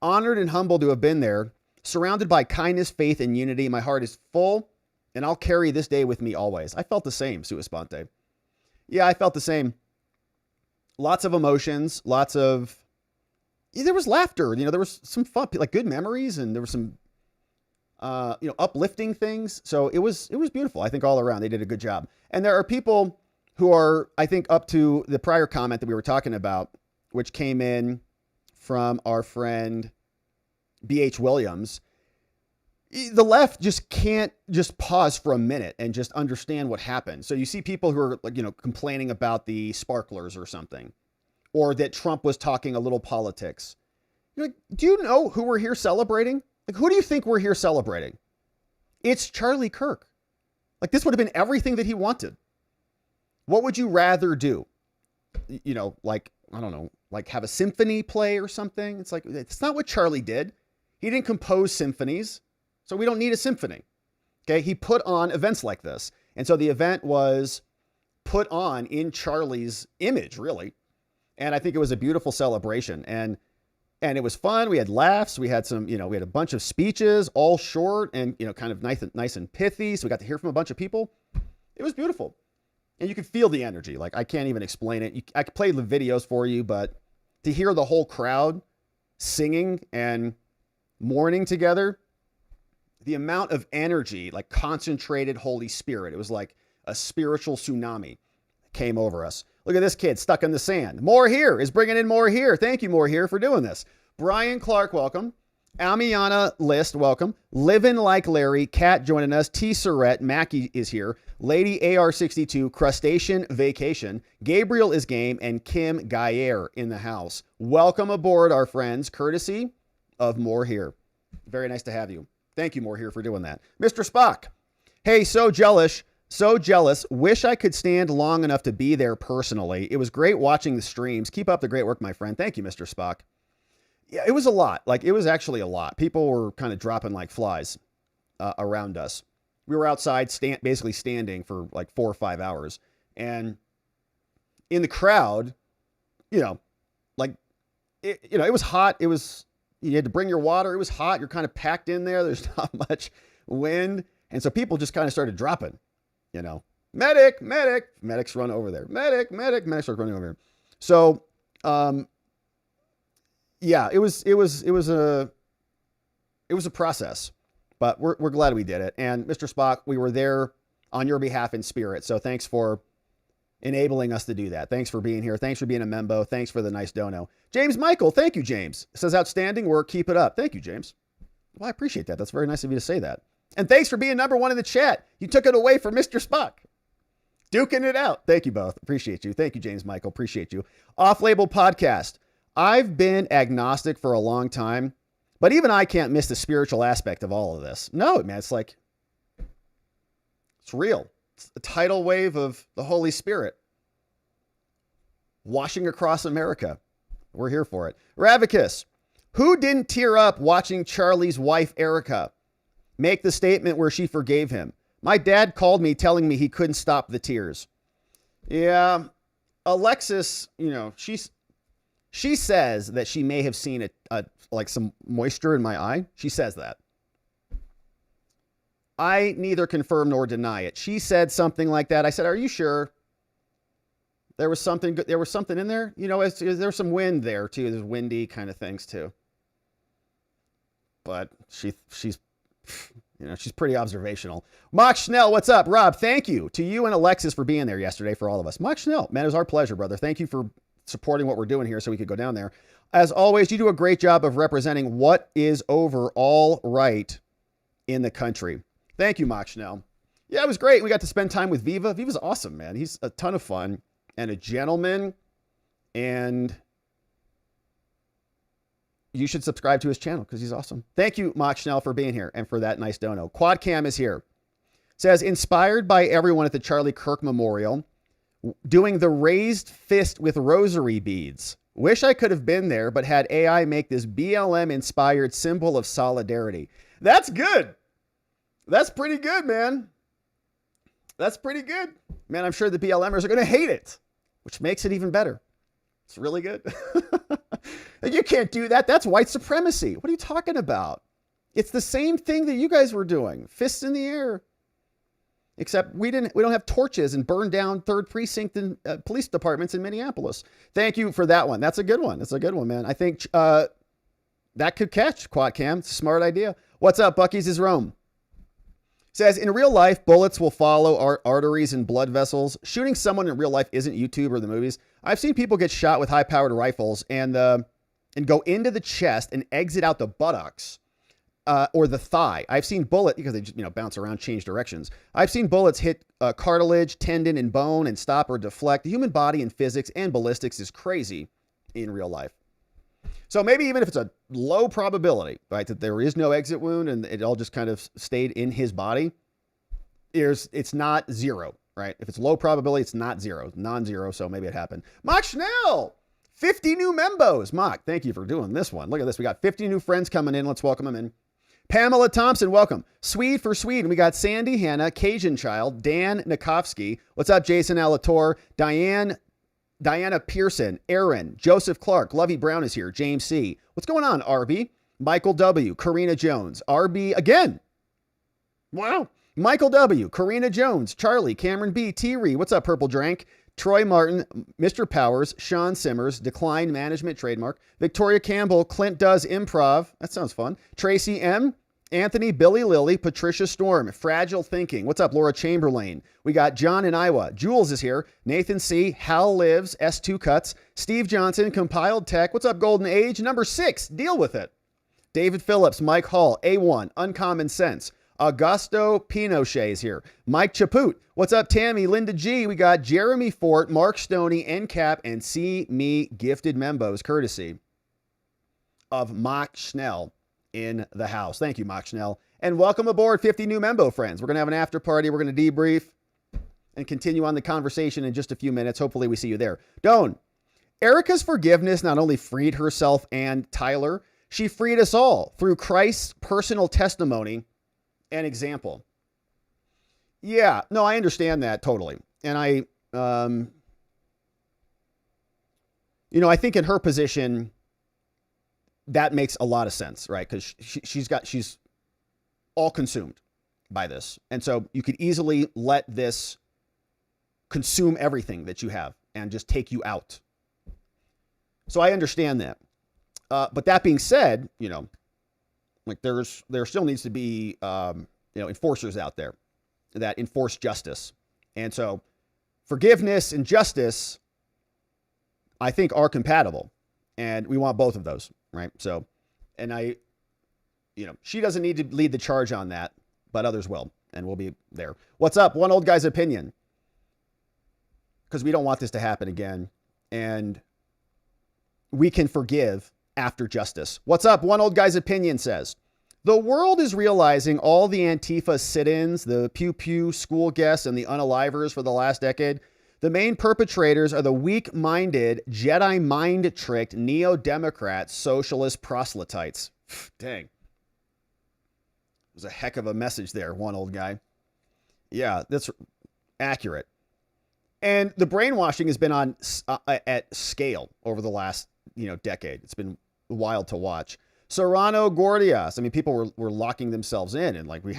Honored and humbled to have been there. Surrounded by kindness, faith, and unity. My heart is full, and I'll carry this day with me always. I felt the same, Sua Sponte. Yeah, I felt the same. Lots of emotions, there was laughter, there was some fun, like good memories, and there was some, uplifting things. So it was beautiful. I think all around they did a good job. And there are people who are, I think, up to the prior comment that we were talking about, which came in from our friend B.H. Williams. The left just can't just pause for a minute and just understand what happened. So you see people who are complaining about the sparklers or something, or that Trump was talking a little politics. Do you know who we're here celebrating? Who do you think we're here celebrating? It's Charlie Kirk. This would have been everything that he wanted. What would you rather do? I don't know, have a symphony play or something. It's not what Charlie did. He didn't compose symphonies, so we don't need a symphony. Okay. He put on events like this. And so the event was put on in Charlie's image, really. And I think it was a beautiful celebration, and it was fun. We had laughs. We had some, we had a bunch of speeches, all short and, kind of nice and pithy. So we got to hear from a bunch of people. It was beautiful. And you can feel the energy. Like, I can't even explain it. I could play the videos for you, but to hear the whole crowd singing and mourning together, the amount of energy, like concentrated Holy Spirit, it was like a spiritual tsunami came over us. Look at this kid stuck in the sand. More Here is bringing in More Here. Thank you, More Here, for doing this. Brian Clark, welcome. Amiana List, welcome. Living Like Larry, Kat joining us. T. Surrett, Mackie is here. Lady AR62, Crustacean Vacation. Gabriel is game, and Kim Gayer in the house. Welcome aboard, our friends, courtesy of More Here. Very nice to have you. Thank you, More Here, for doing that. Mr. Spock, hey, so jealous. Wish I could stand long enough to be there personally. It was great watching the streams. Keep up the great work, my friend. Thank you, Mr. Spock. Yeah, it was a lot. Like, it was actually a lot. People were kind of dropping like flies around us. We were outside, basically standing for like 4 or 5 hours. And in the crowd, it was hot. You had to bring your water. It was hot. You're kind of packed in there. There's not much wind. And so people just kind of started dropping, medic. Medics run over there. Medics start running over here. So, yeah, it was a process, but we're glad we did it. And Mr. Spock, we were there on your behalf in spirit. So thanks for enabling us to do that. Thanks for being here. Thanks for being a membo. Thanks for the nice dono. James Michael, thank you, James. Says outstanding work. Keep it up. Thank you, James. Well, I appreciate that. That's very nice of you to say that. And thanks for being number one in the chat. You took it away from Mr. Spock. Duking it out. Thank you both. Appreciate you. Thank you, James Michael. Appreciate you. Off-label podcast. I've been agnostic for a long time, but even I can't miss the spiritual aspect of all of this. No, man, it's real. It's the tidal wave of the Holy Spirit washing across America. We're here for it. Ravicus, who didn't tear up watching Charlie's wife, Erica, make the statement where she forgave him? My dad called me telling me he couldn't stop the tears. Yeah, Alexis, she says that she may have seen like some moisture in my eye. She says that. I neither confirm nor deny it. She said something like that. I said, "Are you sure?" There was something in there. There's some wind there too. There's windy kind of things too. But she's pretty observational. Mock Schnell, what's up? Rob, thank you to you and Alexis for being there yesterday for all of us. Mock Schnell, man, it was our pleasure, brother. Thank you for supporting what we're doing here so we could go down there. As always, you do a great job of representing what is overall right in the country. Thank you, Mock Schnell. Yeah, it was great. We got to spend time with Viva. Viva's awesome, man. He's a ton of fun and a gentleman, and you should subscribe to his channel because he's awesome. Thank you, Mock Schnell, for being here and for that nice dono. Quadcam is here. Says, inspired by everyone at the Charlie Kirk Memorial, doing the raised fist with rosary beads. Wish I could have been there, but had AI make this BLM-inspired symbol of solidarity. That's good. That's pretty good, man. That's pretty good. Man, I'm sure the BLMers are going to hate it, which makes it even better. It's really good. You can't do that. That's white supremacy. What are you talking about? It's the same thing that you guys were doing. Fists in the air. Except we don't have torches and burn down 3rd Precinct and police departments in Minneapolis. Thank you for that one. That's a good one. That's a good one, man. I think that could catch, Quadcam. It's a smart idea. What's up, Bucky's is Rome? Says, in real life, bullets will follow our arteries and blood vessels. Shooting someone in real life isn't YouTube or the movies. I've seen people get shot with high-powered rifles and go into the chest and exit out the buttocks or the thigh. I've seen bullets, because they just, bounce around, change directions. I've seen bullets hit cartilage, tendon, and bone and stop or deflect. The human body in physics and ballistics is crazy in real life. So maybe even if it's a low probability, right, that there is no exit wound and it all just kind of stayed in his body, it's not zero, right? If it's low probability, it's not zero, non-zero, so maybe it happened. Mock Schnell, 50 new membos. Mock, thank you for doing this one. Look at this. We got 50 new friends coming in. Let's welcome them in. Pamela Thompson, welcome. Swede for Sweden. We got Sandy Hanna, Cajun Child, Dan Nikovsky. What's up, Jason Alator, Diana Pearson, Aaron, Joseph Clark, Lovey Brown is here, James C. What's going on, RB? Michael W., Karina Jones, RB again. Wow. Michael W., Karina Jones, Charlie, Cameron B., T-Ree, what's up, Purple Drank? Troy Martin, Mr. Powers, Sean Simmers, Decline Management Trademark, Victoria Campbell, Clint Does Improv, that sounds fun, Tracy M., Anthony, Billy Lilly, Patricia Storm, Fragile Thinking, what's up, Laura Chamberlain? We got John in Iowa, Jules is here, Nathan C., Hal Lives, S2 Cuts, Steve Johnson, Compiled Tech, what's up, Golden Age? Number 6, deal with it. David Phillips, Mike Hall, A1, Uncommon Sense, Augusto Pinochet is here. Mike Chaput. What's up, Tammy? Linda G. We got Jeremy Fort, Mark Stoney, NCAP, and See Me Gifted Membos, courtesy of Mock Schnell in the house. Thank you, Mock Schnell. And welcome aboard 50 new Membo friends. We're going to have an after party. We're going to debrief and continue on the conversation in just a few minutes. Hopefully we see you there. Doan, Erica's forgiveness not only freed herself and Tyler, she freed us all through Christ's personal testimony and example. Yeah, no, I understand that totally. And I I think in her position, that makes a lot of sense, right? Because she's all consumed by this. And so you could easily let this consume everything that you have and just take you out. So I understand that. But that being said, like there still needs to be, enforcers out there that enforce justice. And so forgiveness and justice, I think, are compatible, and we want both of those, right? So, and she doesn't need to lead the charge on that, but others will, and we'll be there. What's up? One old guy's opinion, because we don't want this to happen again, and we can forgive after justice. What's up? One old guy's opinion says, the world is realizing all the Antifa sit-ins, the pew-pew school guests, and the unalivers for the last decade. The main perpetrators are the weak-minded, Jedi mind-tricked, neo-Democrat, socialist proselytes. Dang. There's a heck of a message there, one old guy. Yeah, that's accurate. And the brainwashing has been on at scale over the last decade. It's been wild to watch. Serrano Gordias. I mean, people were locking themselves in, and we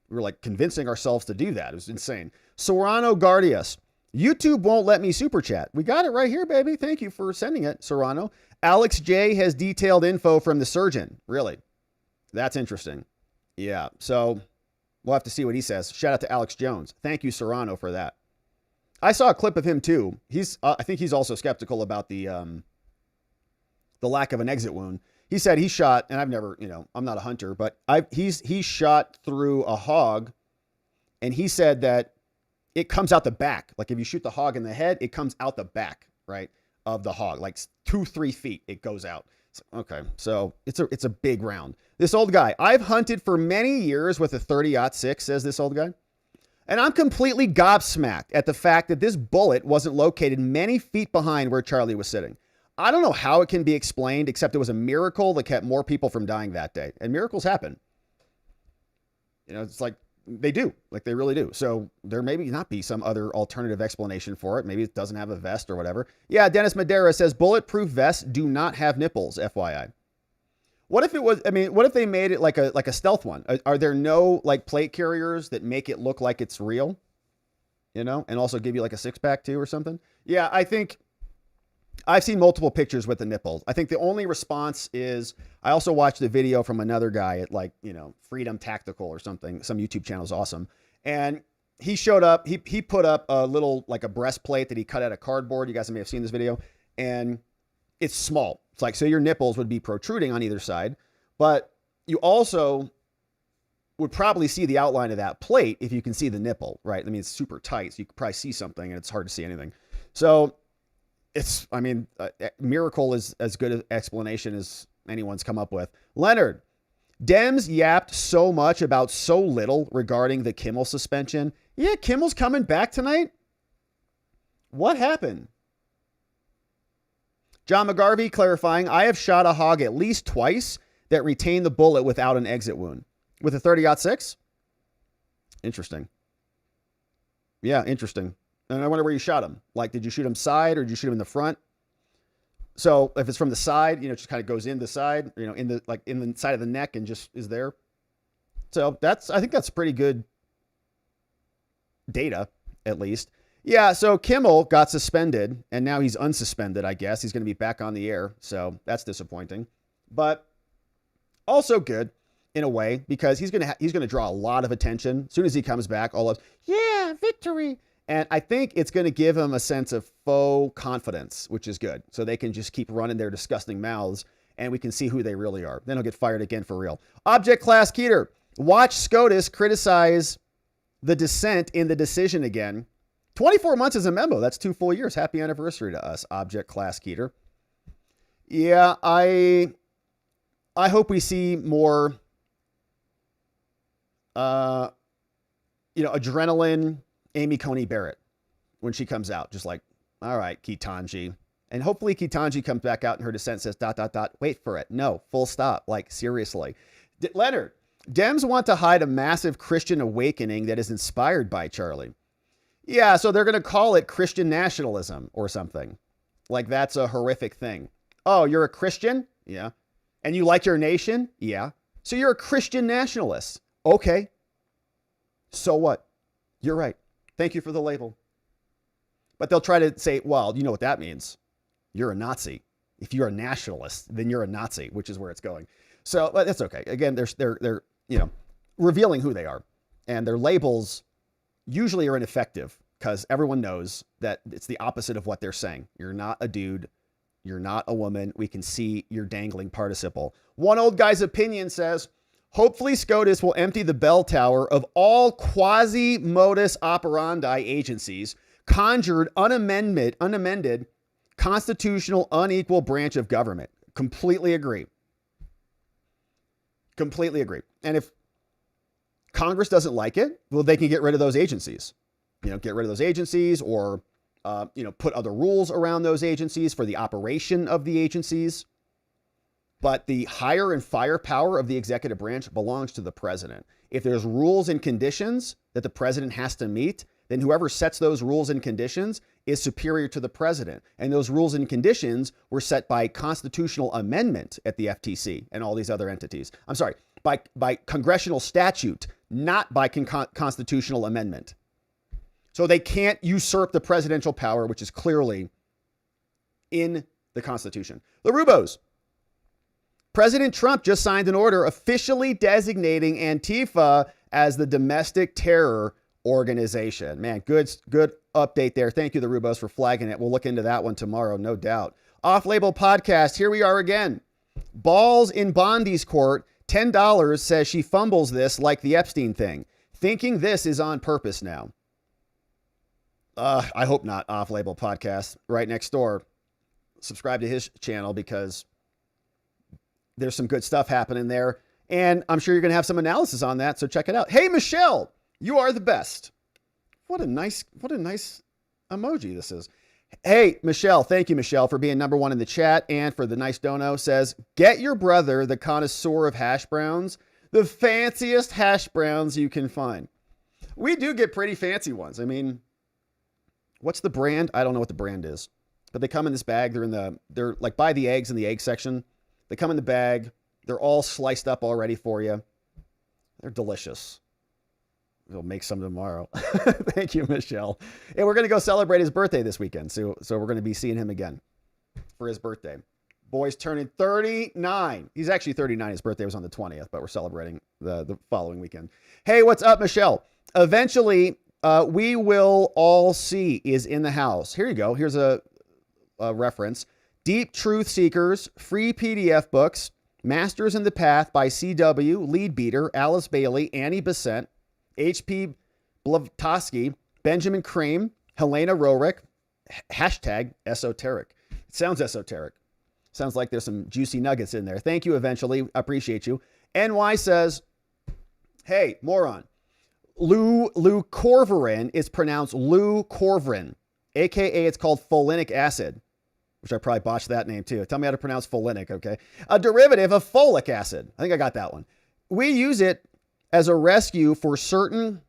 were convincing ourselves to do that. It was insane. Serrano Gordias. YouTube won't let me super chat. We got it right here, baby. Thank you for sending it, Serrano. Alex J has detailed info from the surgeon. Really? That's interesting. Yeah. So we'll have to see what he says. Shout out to Alex Jones. Thank you, Serrano, for that. I saw a clip of him too. I think he's also skeptical about the lack of an exit wound. He said he shot, and I've never, I'm not a hunter, but he shot through a hog, and he said that it comes out the back. Like if you shoot the hog in the head, it comes out the back, right, of the hog, like 2-3 feet. It goes out. Okay, so it's a big round. This old guy, I've hunted for many years with a 30-06, says this old guy, and I'm completely gobsmacked at the fact that this bullet wasn't located many feet behind where Charlie was sitting. I don't know how it can be explained, except it was a miracle that kept more people from dying that day. And miracles happen. It's like they do. Like they really do. So there may not be some other alternative explanation for it. Maybe it doesn't have a vest or whatever. Yeah, Dennis Madera says bulletproof vests do not have nipples, FYI. What if it was, what if they made it like a stealth one? Are there no plate carriers that make it look like it's real? And also give you a 6-pack too or something? Yeah, I think I've seen multiple pictures with the nipples. I think the only response is, I also watched a video from another guy at Freedom Tactical or something. Some YouTube channel is awesome. And he showed up, he put up a little, a breastplate that he cut out of cardboard. You guys may have seen this video. And it's small. It's so your nipples would be protruding on either side, but you also would probably see the outline of that plate if you can see the nipple, right? It's super tight, so you could probably see something, and it's hard to see anything. So miracle is as good an explanation as anyone's come up with. Leonard, Dems yapped so much about so little regarding the Kimmel suspension. Yeah, Kimmel's coming back tonight. What happened? John McGarvey clarifying, I have shot a hog at least twice that retained the bullet without an exit wound. With a 30-06? Interesting. Yeah, interesting. And I wonder where you shot him. Did you shoot him side or did you shoot him in the front? So if it's from the side, it just kind of goes in the side, in the side of the neck and just is there. So I think that's pretty good data, at least. Yeah, so Kimmel got suspended, and now he's unsuspended, I guess. He's going to be back on the air, so that's disappointing. But also good in a way, because he's going to draw a lot of attention. As soon as he comes back, all of, yeah, victory. And I think it's going to give him a sense of faux confidence, which is good. So they can just keep running their disgusting mouths, and we can see who they really are. Then he'll get fired again for real. Object Class Keeter. Watch SCOTUS criticize the dissent in the decision again. 24 months is a memo. That's 2 full years. Happy anniversary to us, Object Class Keeter. Yeah, I hope we see more, adrenaline Amy Coney Barrett when she comes out. Just like, all right, Ketanji. And hopefully Ketanji comes back out and her dissent says, ... Wait for it. No, full stop. Like, seriously. Leonard, Dems want to hide a massive Christian awakening that is inspired by Charlie. Yeah, so they're going to call it Christian nationalism or something. Like that's a horrific thing. Oh, you're a Christian? Yeah. And you like your nation? Yeah. So you're a Christian nationalist. Okay. So what? You're right. Thank you for the label. But they'll try to say, well, you know what that means. You're a Nazi. If you're a nationalist, then you're a Nazi, which is where it's going. So but that's okay. Again, they're revealing who they are. And their labels usually are ineffective because everyone knows that it's the opposite of what they're saying. You're not a dude. You're not a woman. We can see your dangling participle. One old guy's opinion says, hopefully SCOTUS will empty the bell tower of all quasi-modus operandi agencies, conjured, unamended, constitutional, unequal branch of government. Completely agree. Completely agree. And if Congress doesn't like it, well, they can get rid of those agencies. Get rid of those agencies or, put other rules around those agencies for the operation of the agencies. But the hire and fire power of the executive branch belongs to the president. If there's rules and conditions that the president has to meet, then whoever sets those rules and conditions is superior to the president. And those rules and conditions were set by constitutional amendment at the FTC and all these other entities. I'm sorry, by congressional statute, not by constitutional amendment. So they can't usurp the presidential power, which is clearly in the Constitution. The Rubos. President Trump just signed an order officially designating Antifa as the domestic terror organization. Man, good update there. Thank you, the Rubos, for flagging it. We'll look into that one tomorrow, no doubt. Off-label podcast. Here we are again. Balls in Bondi's court. $10 says she fumbles this like the Epstein thing. Thinking this is on purpose now. I hope not. Off-label podcast right next door. Subscribe to his channel because there's some good stuff happening there. And I'm sure you're going to have some analysis on that. So check it out. Hey, Michelle, you are the best. What a nice emoji this is. Hey, Michelle. Thank you, Michelle, for being number one in the chat. And for the nice dono says, get your brother, the connoisseur of hash browns, the fanciest hash browns you can find. We do get pretty fancy ones. I mean, what's the brand? I don't know what the brand is, but they come in this bag. They're like by the eggs in the egg section. They come in the bag. They're all sliced up already for you. They're delicious. We'll make some tomorrow. Thank you, Michelle. And we're going to go celebrate his birthday this weekend. So we're going to be seeing him again for his birthday. Boy's turning 39. He's actually 39. His birthday was on the 20th, but we're celebrating the following weekend. Hey, what's up, Michelle? Eventually, We Will All See is in the house. Here you go. Here's a reference. Deep Truth Seekers, free PDF books, Masters in the Path by C.W., Lead Beater, Alice Bailey, Annie Besant, H.P. Blavatsky, Benjamin Crane, Helena Roerich, hashtag esoteric. It sounds esoteric. Sounds like there's some juicy nuggets in there. Thank you, eventually. Appreciate you. NY says, hey, moron. Lou Corverin is pronounced Lou Corverin, a.k.a. it's called folinic acid, which I probably botched that name too. Tell me how to pronounce folinic, okay? A derivative of folic acid. I think I got that one. We use it as a rescue for certain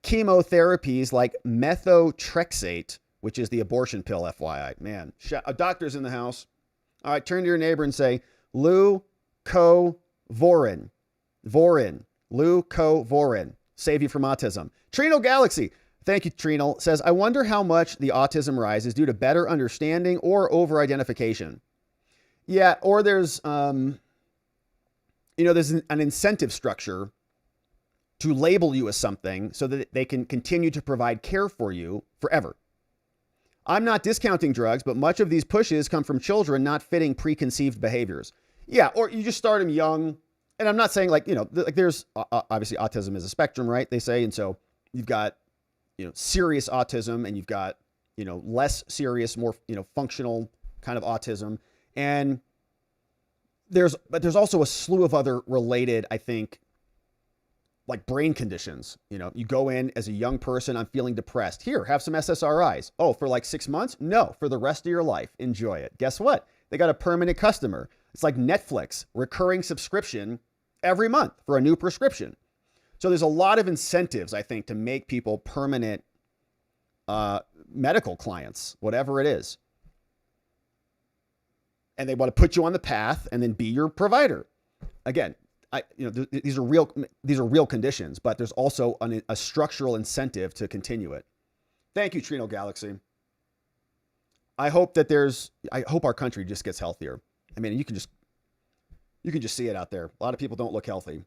chemotherapies like methotrexate, which is the abortion pill, FYI. Man, a doctor's in the house. All right, turn to your neighbor and say, Leucovorin. Leucovorin. Save you from autism. Trino Galaxy. Thank you, Trino. Says, I wonder how much the autism rise is due to better understanding or over-identification. Yeah, or there's, there's an incentive structure to label you as something so that they can continue to provide care for you forever. I'm not discounting drugs, but much of these pushes come from children not fitting preconceived behaviors. Yeah, or you just start them young. And I'm not saying there's obviously autism is a spectrum, right? They say. And so you've got, serious autism and you've got, less serious, more, functional kind of autism. And there's also a slew of other related, I think, like brain conditions. You go in as a young person, I'm feeling depressed. Here, have some SSRIs. Oh, for like 6 months? No, for the rest of your life. Enjoy it. Guess what? They got a permanent customer. It's like Netflix, recurring subscription every month for a new prescription. So there's a lot of incentives, I think, to make people permanent medical clients, whatever it is. And they want to put you on the path and then be your provider. Again, these are real conditions, but there's also a structural incentive to continue it. Thank you, Trino Galaxy. I hope our country just gets healthier. I mean, you can just see it out there. A lot of people don't look healthy,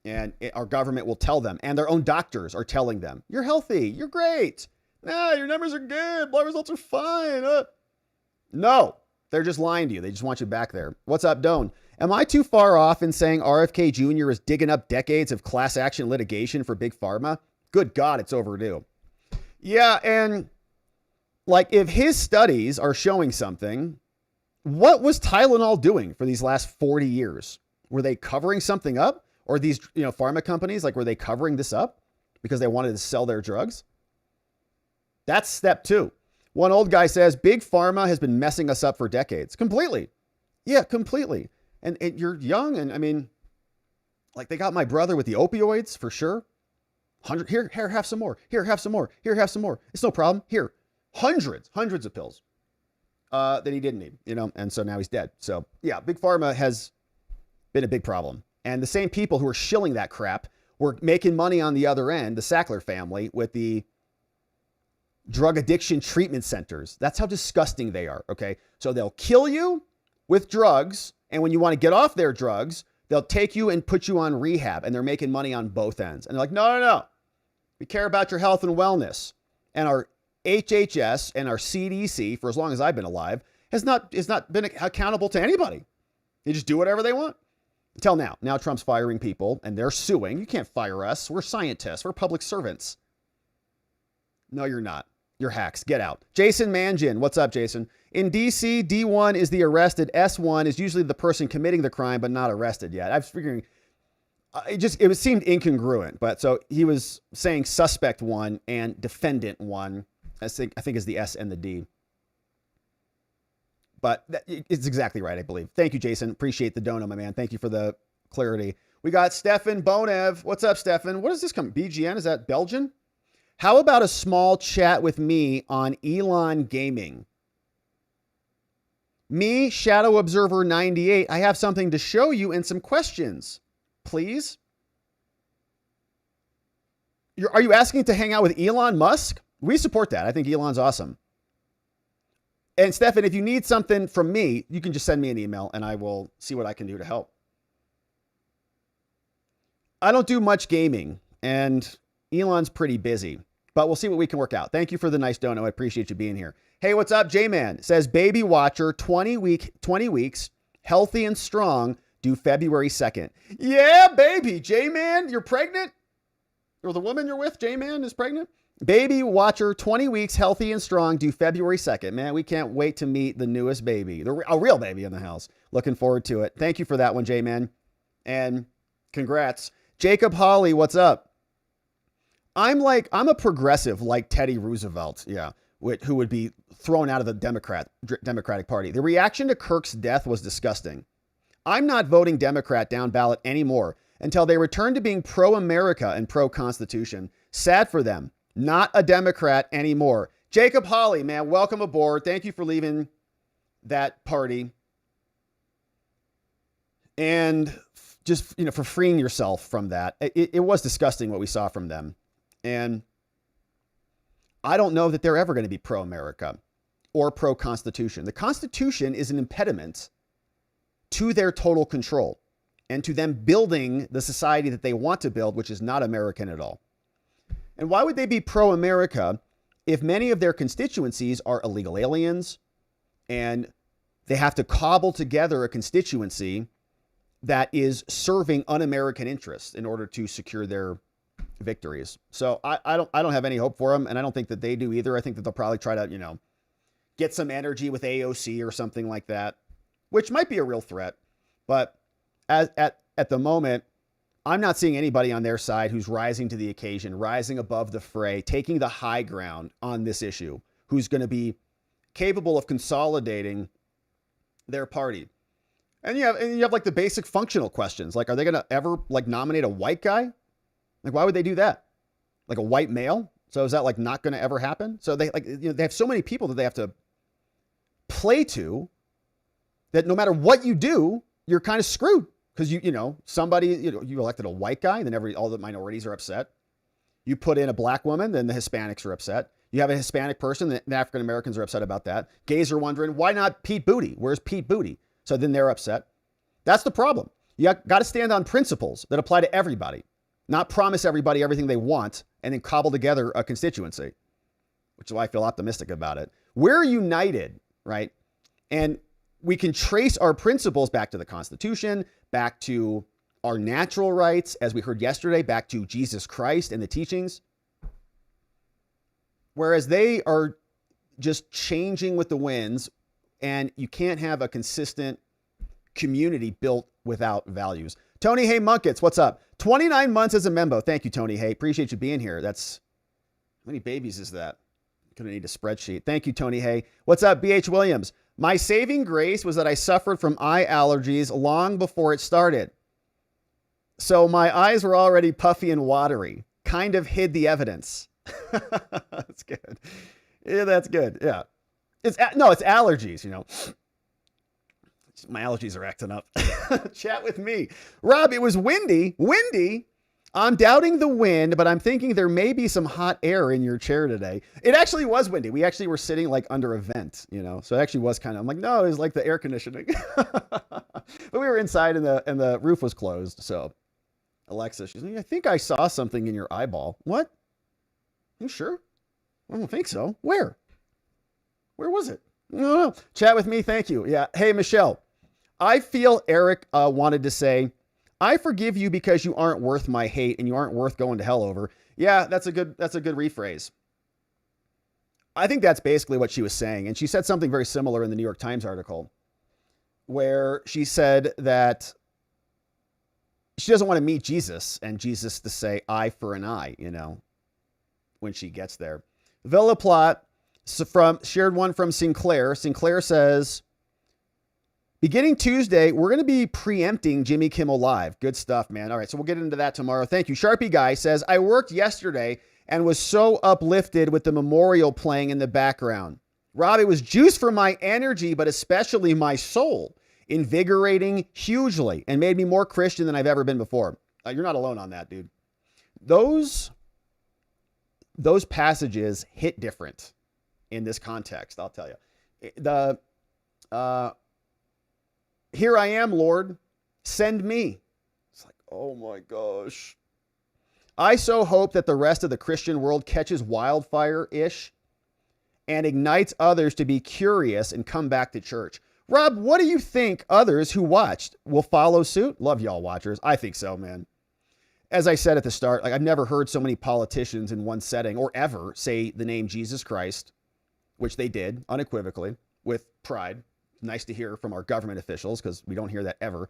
and our government will tell them, and their own doctors are telling them, you're healthy, you're great. Nah, your numbers are good. Blood results are fine. No, they're just lying to you. They just want you back there. What's up, Doan? Am I too far off in saying RFK Jr. is digging up decades of class action litigation for Big Pharma? Good God, it's overdue. Yeah, and like if his studies are showing something, what was Tylenol doing for these last 40 years? Were they covering something up? Or these, pharma companies, like, were they covering this up because they wanted to sell their drugs? That's step 2. One old guy says, Big Pharma has been messing us up for decades. Completely. Yeah, completely. And you're young, and I mean, like, they got my brother with the opioids for sure. 100, here, have some more. Here, have some more. Here, have some more. It's no problem. Here, hundreds of pills that he didn't need, and so now he's dead. So yeah, Big Pharma has been a big problem. And the same people who are shilling that crap were making money on the other end, the Sackler family, with the drug addiction treatment centers. That's how disgusting they are, okay? So they'll kill you with drugs, and when you want to get off their drugs, they'll take you and put you on rehab, and they're making money on both ends. And they're like, no. We care about your health and wellness. And our HHS and our CDC, for as long as I've been alive, has not been accountable to anybody. They just do whatever they want. Until now. Now Trump's firing people, and they're suing. You can't fire us. We're scientists. We're public servants. No, you're not. You're hacks. Get out. Jason Mangin. What's up, Jason? In DC, D1 is the arrested. S1 is usually the person committing the crime, but not arrested yet. I was figuring, it seemed incongruent. But so he was saying suspect 1 and defendant 1. I think is the S and the D. But it's exactly right, I believe. Thank you, Jason. Appreciate the dono, my man. Thank you for the clarity. We got Stefan Bonev. What's up, Stefan? What is this come? BGN? Is that Belgian? How about a small chat with me on Elon Gaming? Me, Shadow Observer 98. I have something to show you and some questions. Please? Are you asking to hang out with Elon Musk? We support that. I think Elon's awesome. And Stefan, if you need something from me, you can just send me an email and I will see what I can do to help. I don't do much gaming and Elon's pretty busy, but we'll see what we can work out. Thank you for the nice dono. I appreciate you being here. Hey, what's up? J-Man says, baby watcher, 20 weeks, healthy and strong, due February 2nd. Yeah, baby. J-Man, you're pregnant? Or the woman you're with, J-Man, is pregnant? Baby watcher, 20 weeks, healthy and strong, due February 2nd. Man, we can't wait to meet the newest baby, a real baby in the house. Looking forward to it. Thank you for that one, J-Man. And congrats. Jacob Hawley, what's up? I'm a progressive like Teddy Roosevelt, yeah, who would be thrown out of the Democratic Party. The reaction to Kirk's death was disgusting. I'm not voting Democrat down ballot anymore until they return to being pro-America and pro-Constitution. Sad for them. Not a Democrat anymore. Jacob Hawley, man, welcome aboard. Thank you for leaving that party. And just, for freeing yourself from that. It was disgusting what we saw from them. And I don't know that they're ever going to be pro-America or pro-Constitution. The Constitution is an impediment to their total control and to them building the society that they want to build, which is not American at all. And why would they be pro-America if many of their constituencies are illegal aliens and they have to cobble together a constituency that is serving un-American interests in order to secure their victories? So I don't have any hope for them, and I don't think that they do either. I think that they'll probably try to, get some energy with AOC or something like that, which might be a real threat. But at the moment, I'm not seeing anybody on their side who's rising to the occasion, rising above the fray, taking the high ground on this issue, who's going to be capable of consolidating their party. And you have like the basic functional questions. Like, are they going to ever like nominate a white guy? Like, why would they do that? Like a white male? So is that like not going to ever happen? So they they have so many people that they have to play to that no matter what you do, you're kind of screwed. Because somebody, you elected a white guy, then all the minorities are upset. You put in a black woman, then the Hispanics are upset. You have a Hispanic person, then the African Americans are upset about that. Gays are wondering, why not Pete Booty? Where's Pete Booty? So then they're upset. That's the problem. You got to stand on principles that apply to everybody, not promise everybody everything they want and then cobble together a constituency, which is why I feel optimistic about it. We're united, right? And we can trace our principles back to the Constitution, back to our natural rights, as we heard yesterday, back to Jesus Christ and the teachings. Whereas they are just changing with the winds, and you can't have a consistent community built without values. Tony Hay Munkets, what's up? 29 months as a member. Thank you, Tony Hay. Appreciate you being here. That's, how many babies is that? Gonna need a spreadsheet. Thank you, Tony Hay. What's up, BH Williams? My saving grace was that I suffered from eye allergies long before it started. So my eyes were already puffy and watery. Kind of hid the evidence. That's good. Yeah, that's good. Yeah. It's allergies, My allergies are acting up. Chat with me. Rob, it was windy. Windy? I'm doubting the wind, but I'm thinking there may be some hot air in your chair today. It actually was windy. We actually were sitting like under a vent, so it actually was I'm like, no, it was like the air conditioning. But we were inside and the roof was closed. So Alexa, she's like, I think I saw something in your eyeball. What? You sure? I don't think so. Where was it? No. Chat with me. Thank you. Yeah. Hey, Michelle, I feel Eric wanted to say, I forgive you because you aren't worth my hate and you aren't worth going to hell over. Yeah, that's a good rephrase. I think that's basically what she was saying. And she said something very similar in the New York Times article where she said that she doesn't want to meet Jesus and Jesus to say eye for an eye, when she gets there. Villa Plot shared one from Sinclair. Sinclair says, beginning Tuesday, we're going to be preempting Jimmy Kimmel Live. Good stuff, man. All right, so we'll get into that tomorrow. Thank you. Sharpie Guy says, I worked yesterday and was so uplifted with the memorial playing in the background. Rob, it was juice for my energy, but especially my soul. Invigorating hugely and made me more Christian than I've ever been before. You're not alone on that, dude. Those passages hit different in this context, I'll tell you. Here I am, Lord, send me. It's like, oh my gosh. I so hope that the rest of the Christian world catches wildfire-ish and ignites others to be curious and come back to church. Rob, what do you think others who watched will follow suit? Love y'all watchers. I think so, man. As I said at the start, I've never heard so many politicians in one setting or ever say the name Jesus Christ, which they did unequivocally with pride. Nice to hear from our government officials because we don't hear that ever.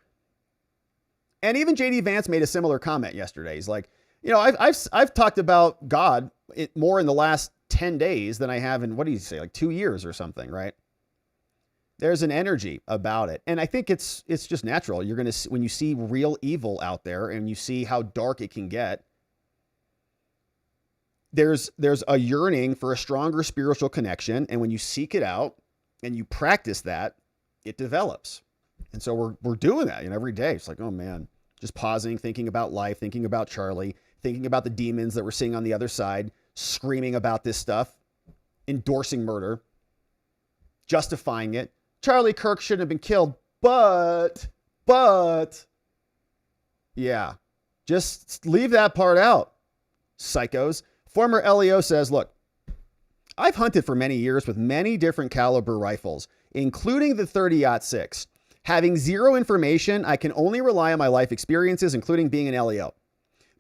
And even JD Vance made a similar comment yesterday. He's like, I've talked about God more in the last 10 days than I have in, what do you say, like 2 years or something, right? There's an energy about it. And I think it's just natural. You're going to, when you see real evil out there and you see how dark it can get, there's a yearning for a stronger spiritual connection. And when you seek it out and you practice that, it develops. And so we're doing that every day. It's like, oh man, just pausing, thinking about life, thinking about Charlie, thinking about the demons that we're seeing on the other side, screaming about this stuff, endorsing murder, justifying it. Charlie Kirk shouldn't have been killed, but, yeah, just leave that part out, psychos. Former LEO says, look, I've hunted for many years with many different caliber rifles, including the 30-06. Having zero information, I can only rely on my life experiences, including being an LEO.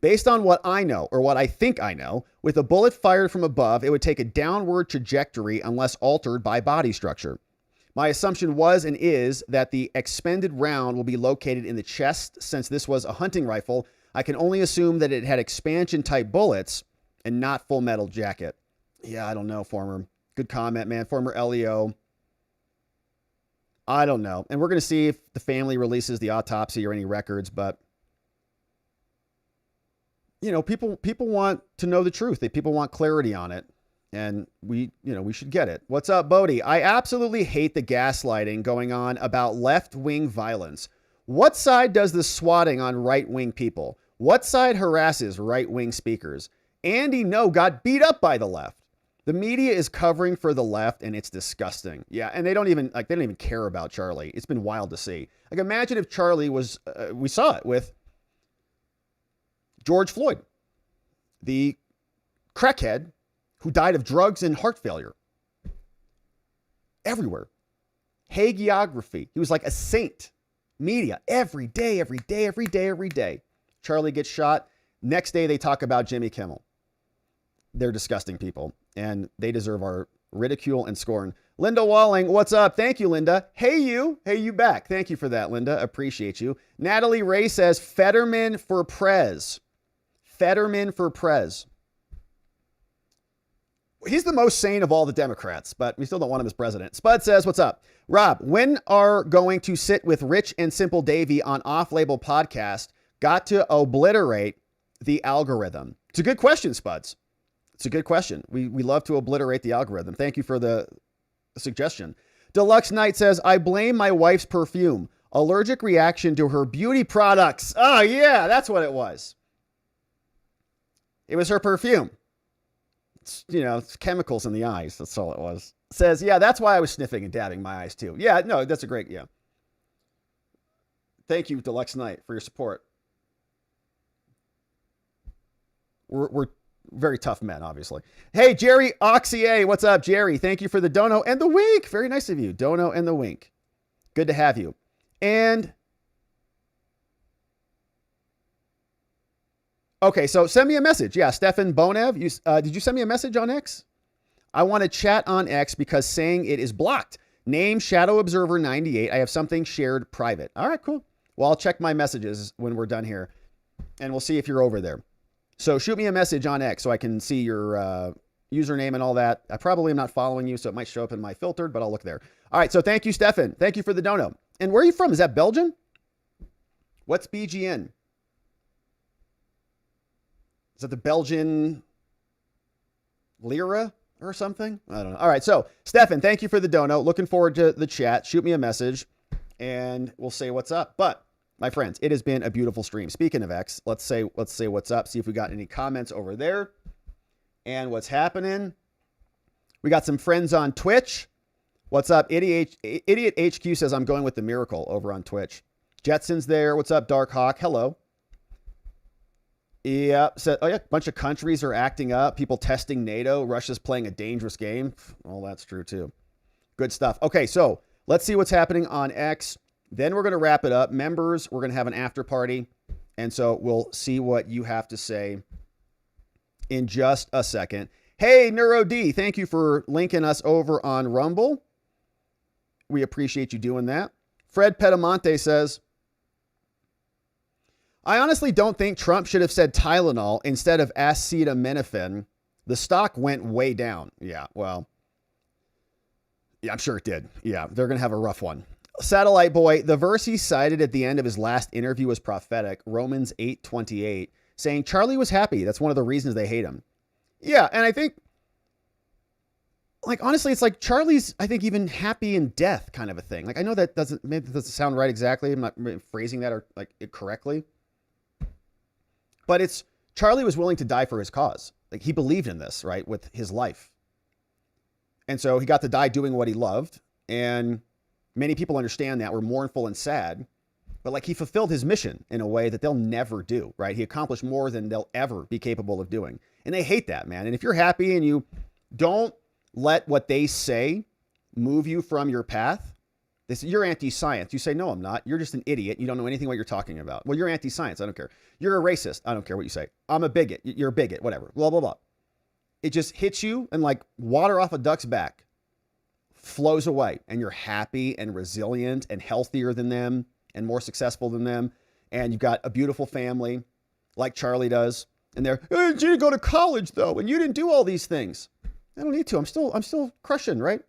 Based on what I know, or what I think I know, with a bullet fired from above, it would take a downward trajectory unless altered by body structure. My assumption was and is that the expended round will be located in the chest. Since this was a hunting rifle, I can only assume that it had expansion-type bullets and not full metal jacket. Yeah, I don't know, former. Good comment, man. Former LEO. I don't know. And we're going to see if the family releases the autopsy or any records, but you know, people want to know the truth. People want clarity on it. And we should get it. What's up, Bodie? I absolutely hate the gaslighting going on about left-wing violence. What side does the swatting on right-wing people? What side harasses right-wing speakers? Andy No got beat up by the left. The media is covering for the left, and it's disgusting. Yeah, and they don't even care about Charlie. It's been wild to see. Like, imagine if Charlie was, we saw it with George Floyd, the crackhead who died of drugs and heart failure. Everywhere. Hagiography. He was like a saint. Media. Every day. Charlie gets shot. Next day, they talk about Jimmy Kimmel. They're disgusting people, and they deserve our ridicule and scorn. Linda Walling, what's up? Thank you, Linda. Hey, you back. Thank you for that, Linda. Appreciate you. Natalie Ray says, Fetterman for Prez. Fetterman for Prez. He's the most sane of all the Democrats, but we still don't want him as president. Spud says, what's up? Rob, when are going to sit with Rich and Simple Davey on Off-Label Podcast? Got to obliterate the algorithm. It's a good question, Spuds. It's a good question. We love to obliterate the algorithm. Thank you for the suggestion. Deluxe Knight says, I blame my wife's perfume. Allergic reaction to her beauty products. Oh, yeah, that's what it was. It was her perfume. It's chemicals in the eyes. That's all it was. Says, yeah, that's why I was sniffing and dabbing my eyes too. Yeah, no, that's a great, yeah. Thank you, Deluxe Knight, for your support. We're very tough men, obviously. Hey, Jerry Oxier, what's up, Jerry? Thank you for the dono and the wink. Very nice of you. Dono and the wink. Good to have you. And okay, so send me a message. Yeah, Stefan Bonev, did you send me a message on X? I want to chat on X because saying it is blocked. Name Shadow Observer 98. I have something shared private. All right, cool. Well, I'll check my messages when we're done here, and we'll see if you're over there. So shoot me a message on X so I can see your username and all that. I probably am not following you, so it might show up in my filtered, but I'll look there. All right, so thank you, Stefan. Thank you for the dono. And where are you from? Is that Belgium? What's BGN? Is that the Belgian lira or something? I don't know. All right, so Stefan, thank you for the dono. Looking forward to the chat. Shoot me a message, and we'll say what's up. But my friends, it has been a beautiful stream. Speaking of X, let's say what's up. See if we got any comments over there and what's happening. We got some friends on Twitch. What's up? Idiot HQ says I'm going with the Miracle over on Twitch. Jetson's there. What's up, Dark Hawk? Hello. Yeah. So, a bunch of countries are acting up. People testing NATO. Russia's playing a dangerous game. Well, that's true too. Good stuff. Okay, so let's see what's happening on X. Then we're going to wrap it up. Members, we're going to have an after party. And so we'll see what you have to say in just a second. Hey, Neuro D, thank you for linking us over on Rumble. We appreciate you doing that. Fred Pedamonte says, I honestly don't think Trump should have said Tylenol instead of acetaminophen. The stock went way down. Yeah, well, yeah, I'm sure it did. Yeah, they're going to have a rough one. Satellite Boy, the verse he cited at the end of his last interview was prophetic. Romans 8:28, saying Charlie was happy. That's one of the reasons they hate him. Yeah, and I think, like, honestly, it's like Charlie's, I think, even happy in death kind of a thing. Like, I know that doesn't sound right exactly. I'm not phrasing that or like it correctly. But Charlie was willing to die for his cause. Like, he believed in this, right, with his life. And so he got to die doing what he loved. And many people understand that. We're mournful and sad. But like, he fulfilled his mission in a way that they'll never do, right? He accomplished more than they'll ever be capable of doing. And they hate that, man. And if you're happy and you don't let what they say move you from your path, they say, you're anti-science. You say, no, I'm not. You're just an idiot. You don't know anything what you're talking about. Well, you're anti-science. I don't care. You're a racist. I don't care what you say. I'm a bigot. You're a bigot, whatever, blah, blah, blah. It just hits you, and like water off a duck's back flows away, and you're happy and resilient and healthier than them and more successful than them. And you've got a beautiful family like Charlie does. And they're, hey, you didn't go to college though, and you didn't do all these things. I don't need to. I'm still crushing, right?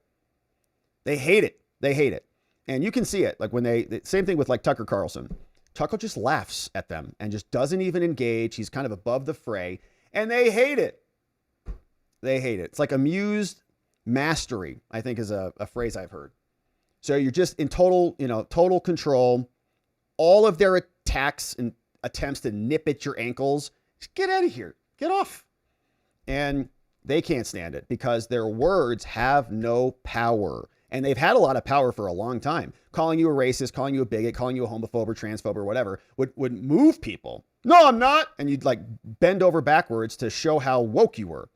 They hate it. They hate it. And you can see it. Like when same thing with like Tucker Carlson. Tucker just laughs at them and just doesn't even engage. He's kind of above the fray, and they hate it. They hate it. It's like amused mastery, I think is a phrase I've heard. So you're just in total control. All of their attacks and attempts to nip at your ankles, just get out of here. Get off. And they can't stand it because their words have no power. And they've had a lot of power for a long time. Calling you a racist, calling you a bigot, calling you a homophobe or transphobe or whatever would move people. No, I'm not. And you'd like bend over backwards to show how woke you were.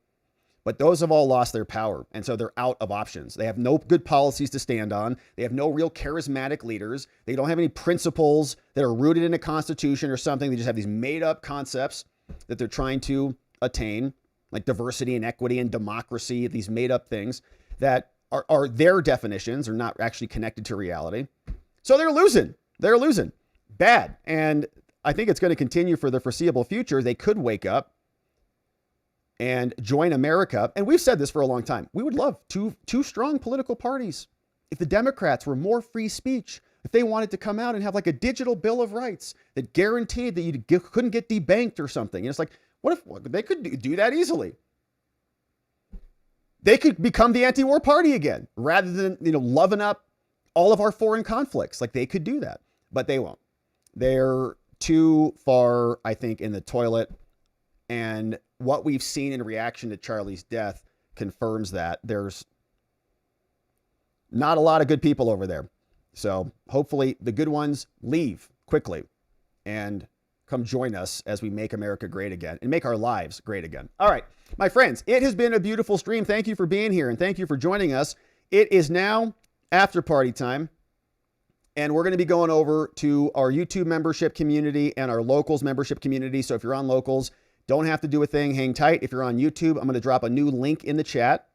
But those have all lost their power. And so they're out of options. They have no good policies to stand on. They have no real charismatic leaders. They don't have any principles that are rooted in a constitution or something. They just have these made up concepts that they're trying to attain, like diversity and equity and democracy, these made up things that are their definitions, are not actually connected to reality. So they're losing. They're losing bad. And I think it's going to continue for the foreseeable future. They could wake up and join America. And we've said this for a long time. We would love two strong political parties. If the Democrats were more free speech, if they wanted to come out and have like a digital bill of rights that guaranteed that you couldn't get debanked or something. And it's like, what if they could do that easily? They could become the anti-war party again, rather than, loving up all of our foreign conflicts. Like, they could do that, but they won't. They're too far, I think, in the toilet. And what we've seen in reaction to Charlie's death confirms that there's not a lot of good people over there. So hopefully the good ones leave quickly and come join us as we make America great again and make our lives great again. All right, my friends, it has been a beautiful stream. Thank you for being here and thank you for joining us. It is now after party time, and we're going to be going over to our YouTube membership community and our Locals membership community. So if you're on Locals, don't have to do a thing. Hang tight. If you're on YouTube, I'm going to drop a new link in the chat,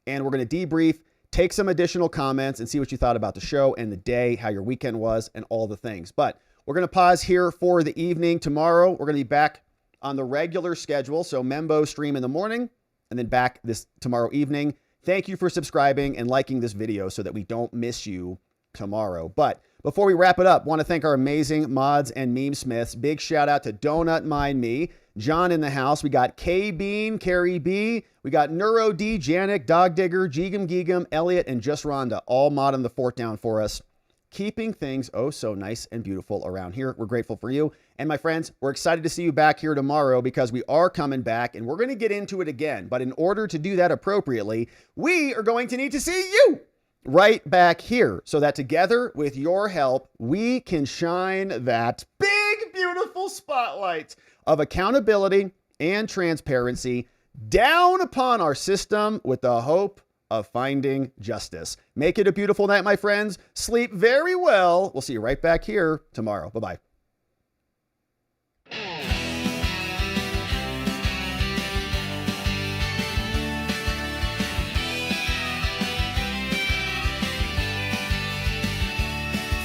and we're going to debrief, take some additional comments, and see what you thought about the show and the day, how your weekend was, and all the things. But we're going to pause here for the evening. Tomorrow, we're going to be back on the regular schedule. So Membo stream in the morning, and then back this tomorrow evening. Thank you for subscribing and liking this video so that we don't miss you tomorrow. But before we wrap it up, want to thank our amazing mods and meme smiths. Big shout out to Donut Mind Me, John in the house. We got K Bean, Carrie B. We got Neuro D, Janik, Dog Digger, Geegum Geegum, Elliot, and Just Rhonda, all modding the fort down for us, keeping things oh so nice and beautiful around here. We're grateful for you. And my friends, we're excited to see you back here tomorrow because we are coming back and we're going to get into it again. But in order to do that appropriately, we are going to need to see you right back here so that together with your help, we can shine that big, beautiful spotlight of accountability and transparency down upon our system with the hope of finding justice. Make it a beautiful night, my friends. Sleep very well. We'll see you right back here tomorrow. Bye-bye.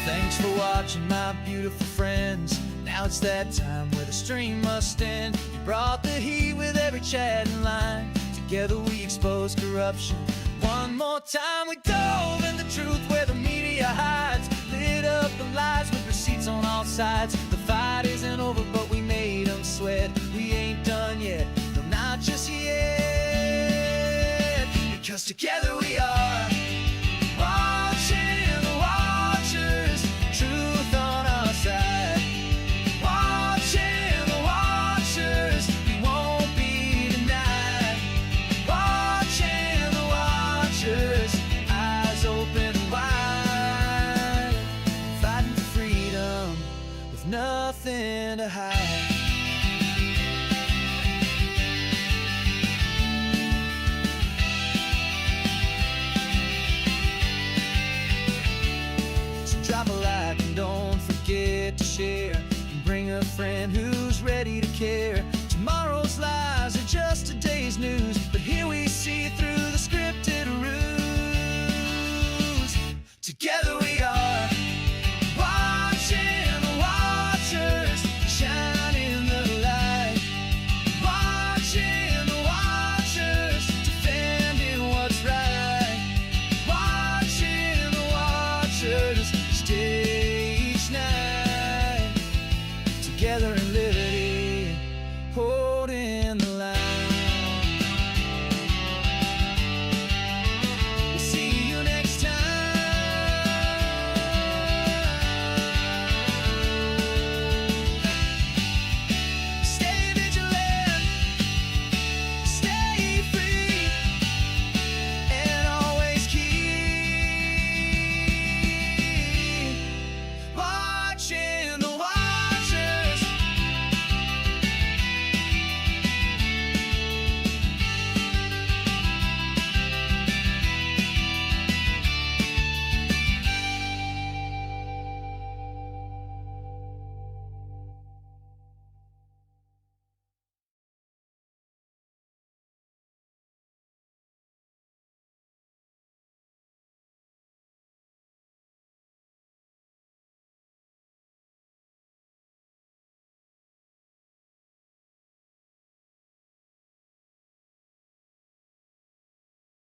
Thanks for watching, my beautiful friends. Now it's that time where the stream must end. You brought the heat with every chatting line. Together we expose corruption. One more time we dove in the truth where the media hides. Lit up the lies with receipts on all sides. The fight isn't over, but we made them sweat. We ain't done yet, no, not just yet. Because together we are watching the watchers, truth on our side. Watching the watchers. drop a like and don't forget to share. And bring a friend who's ready to care. Tomorrow's lies are just today's news, but here we see through the scripted ruse. Together we are watching the watchers shine in the light. Watching the watchers defending what's right. Watching the watchers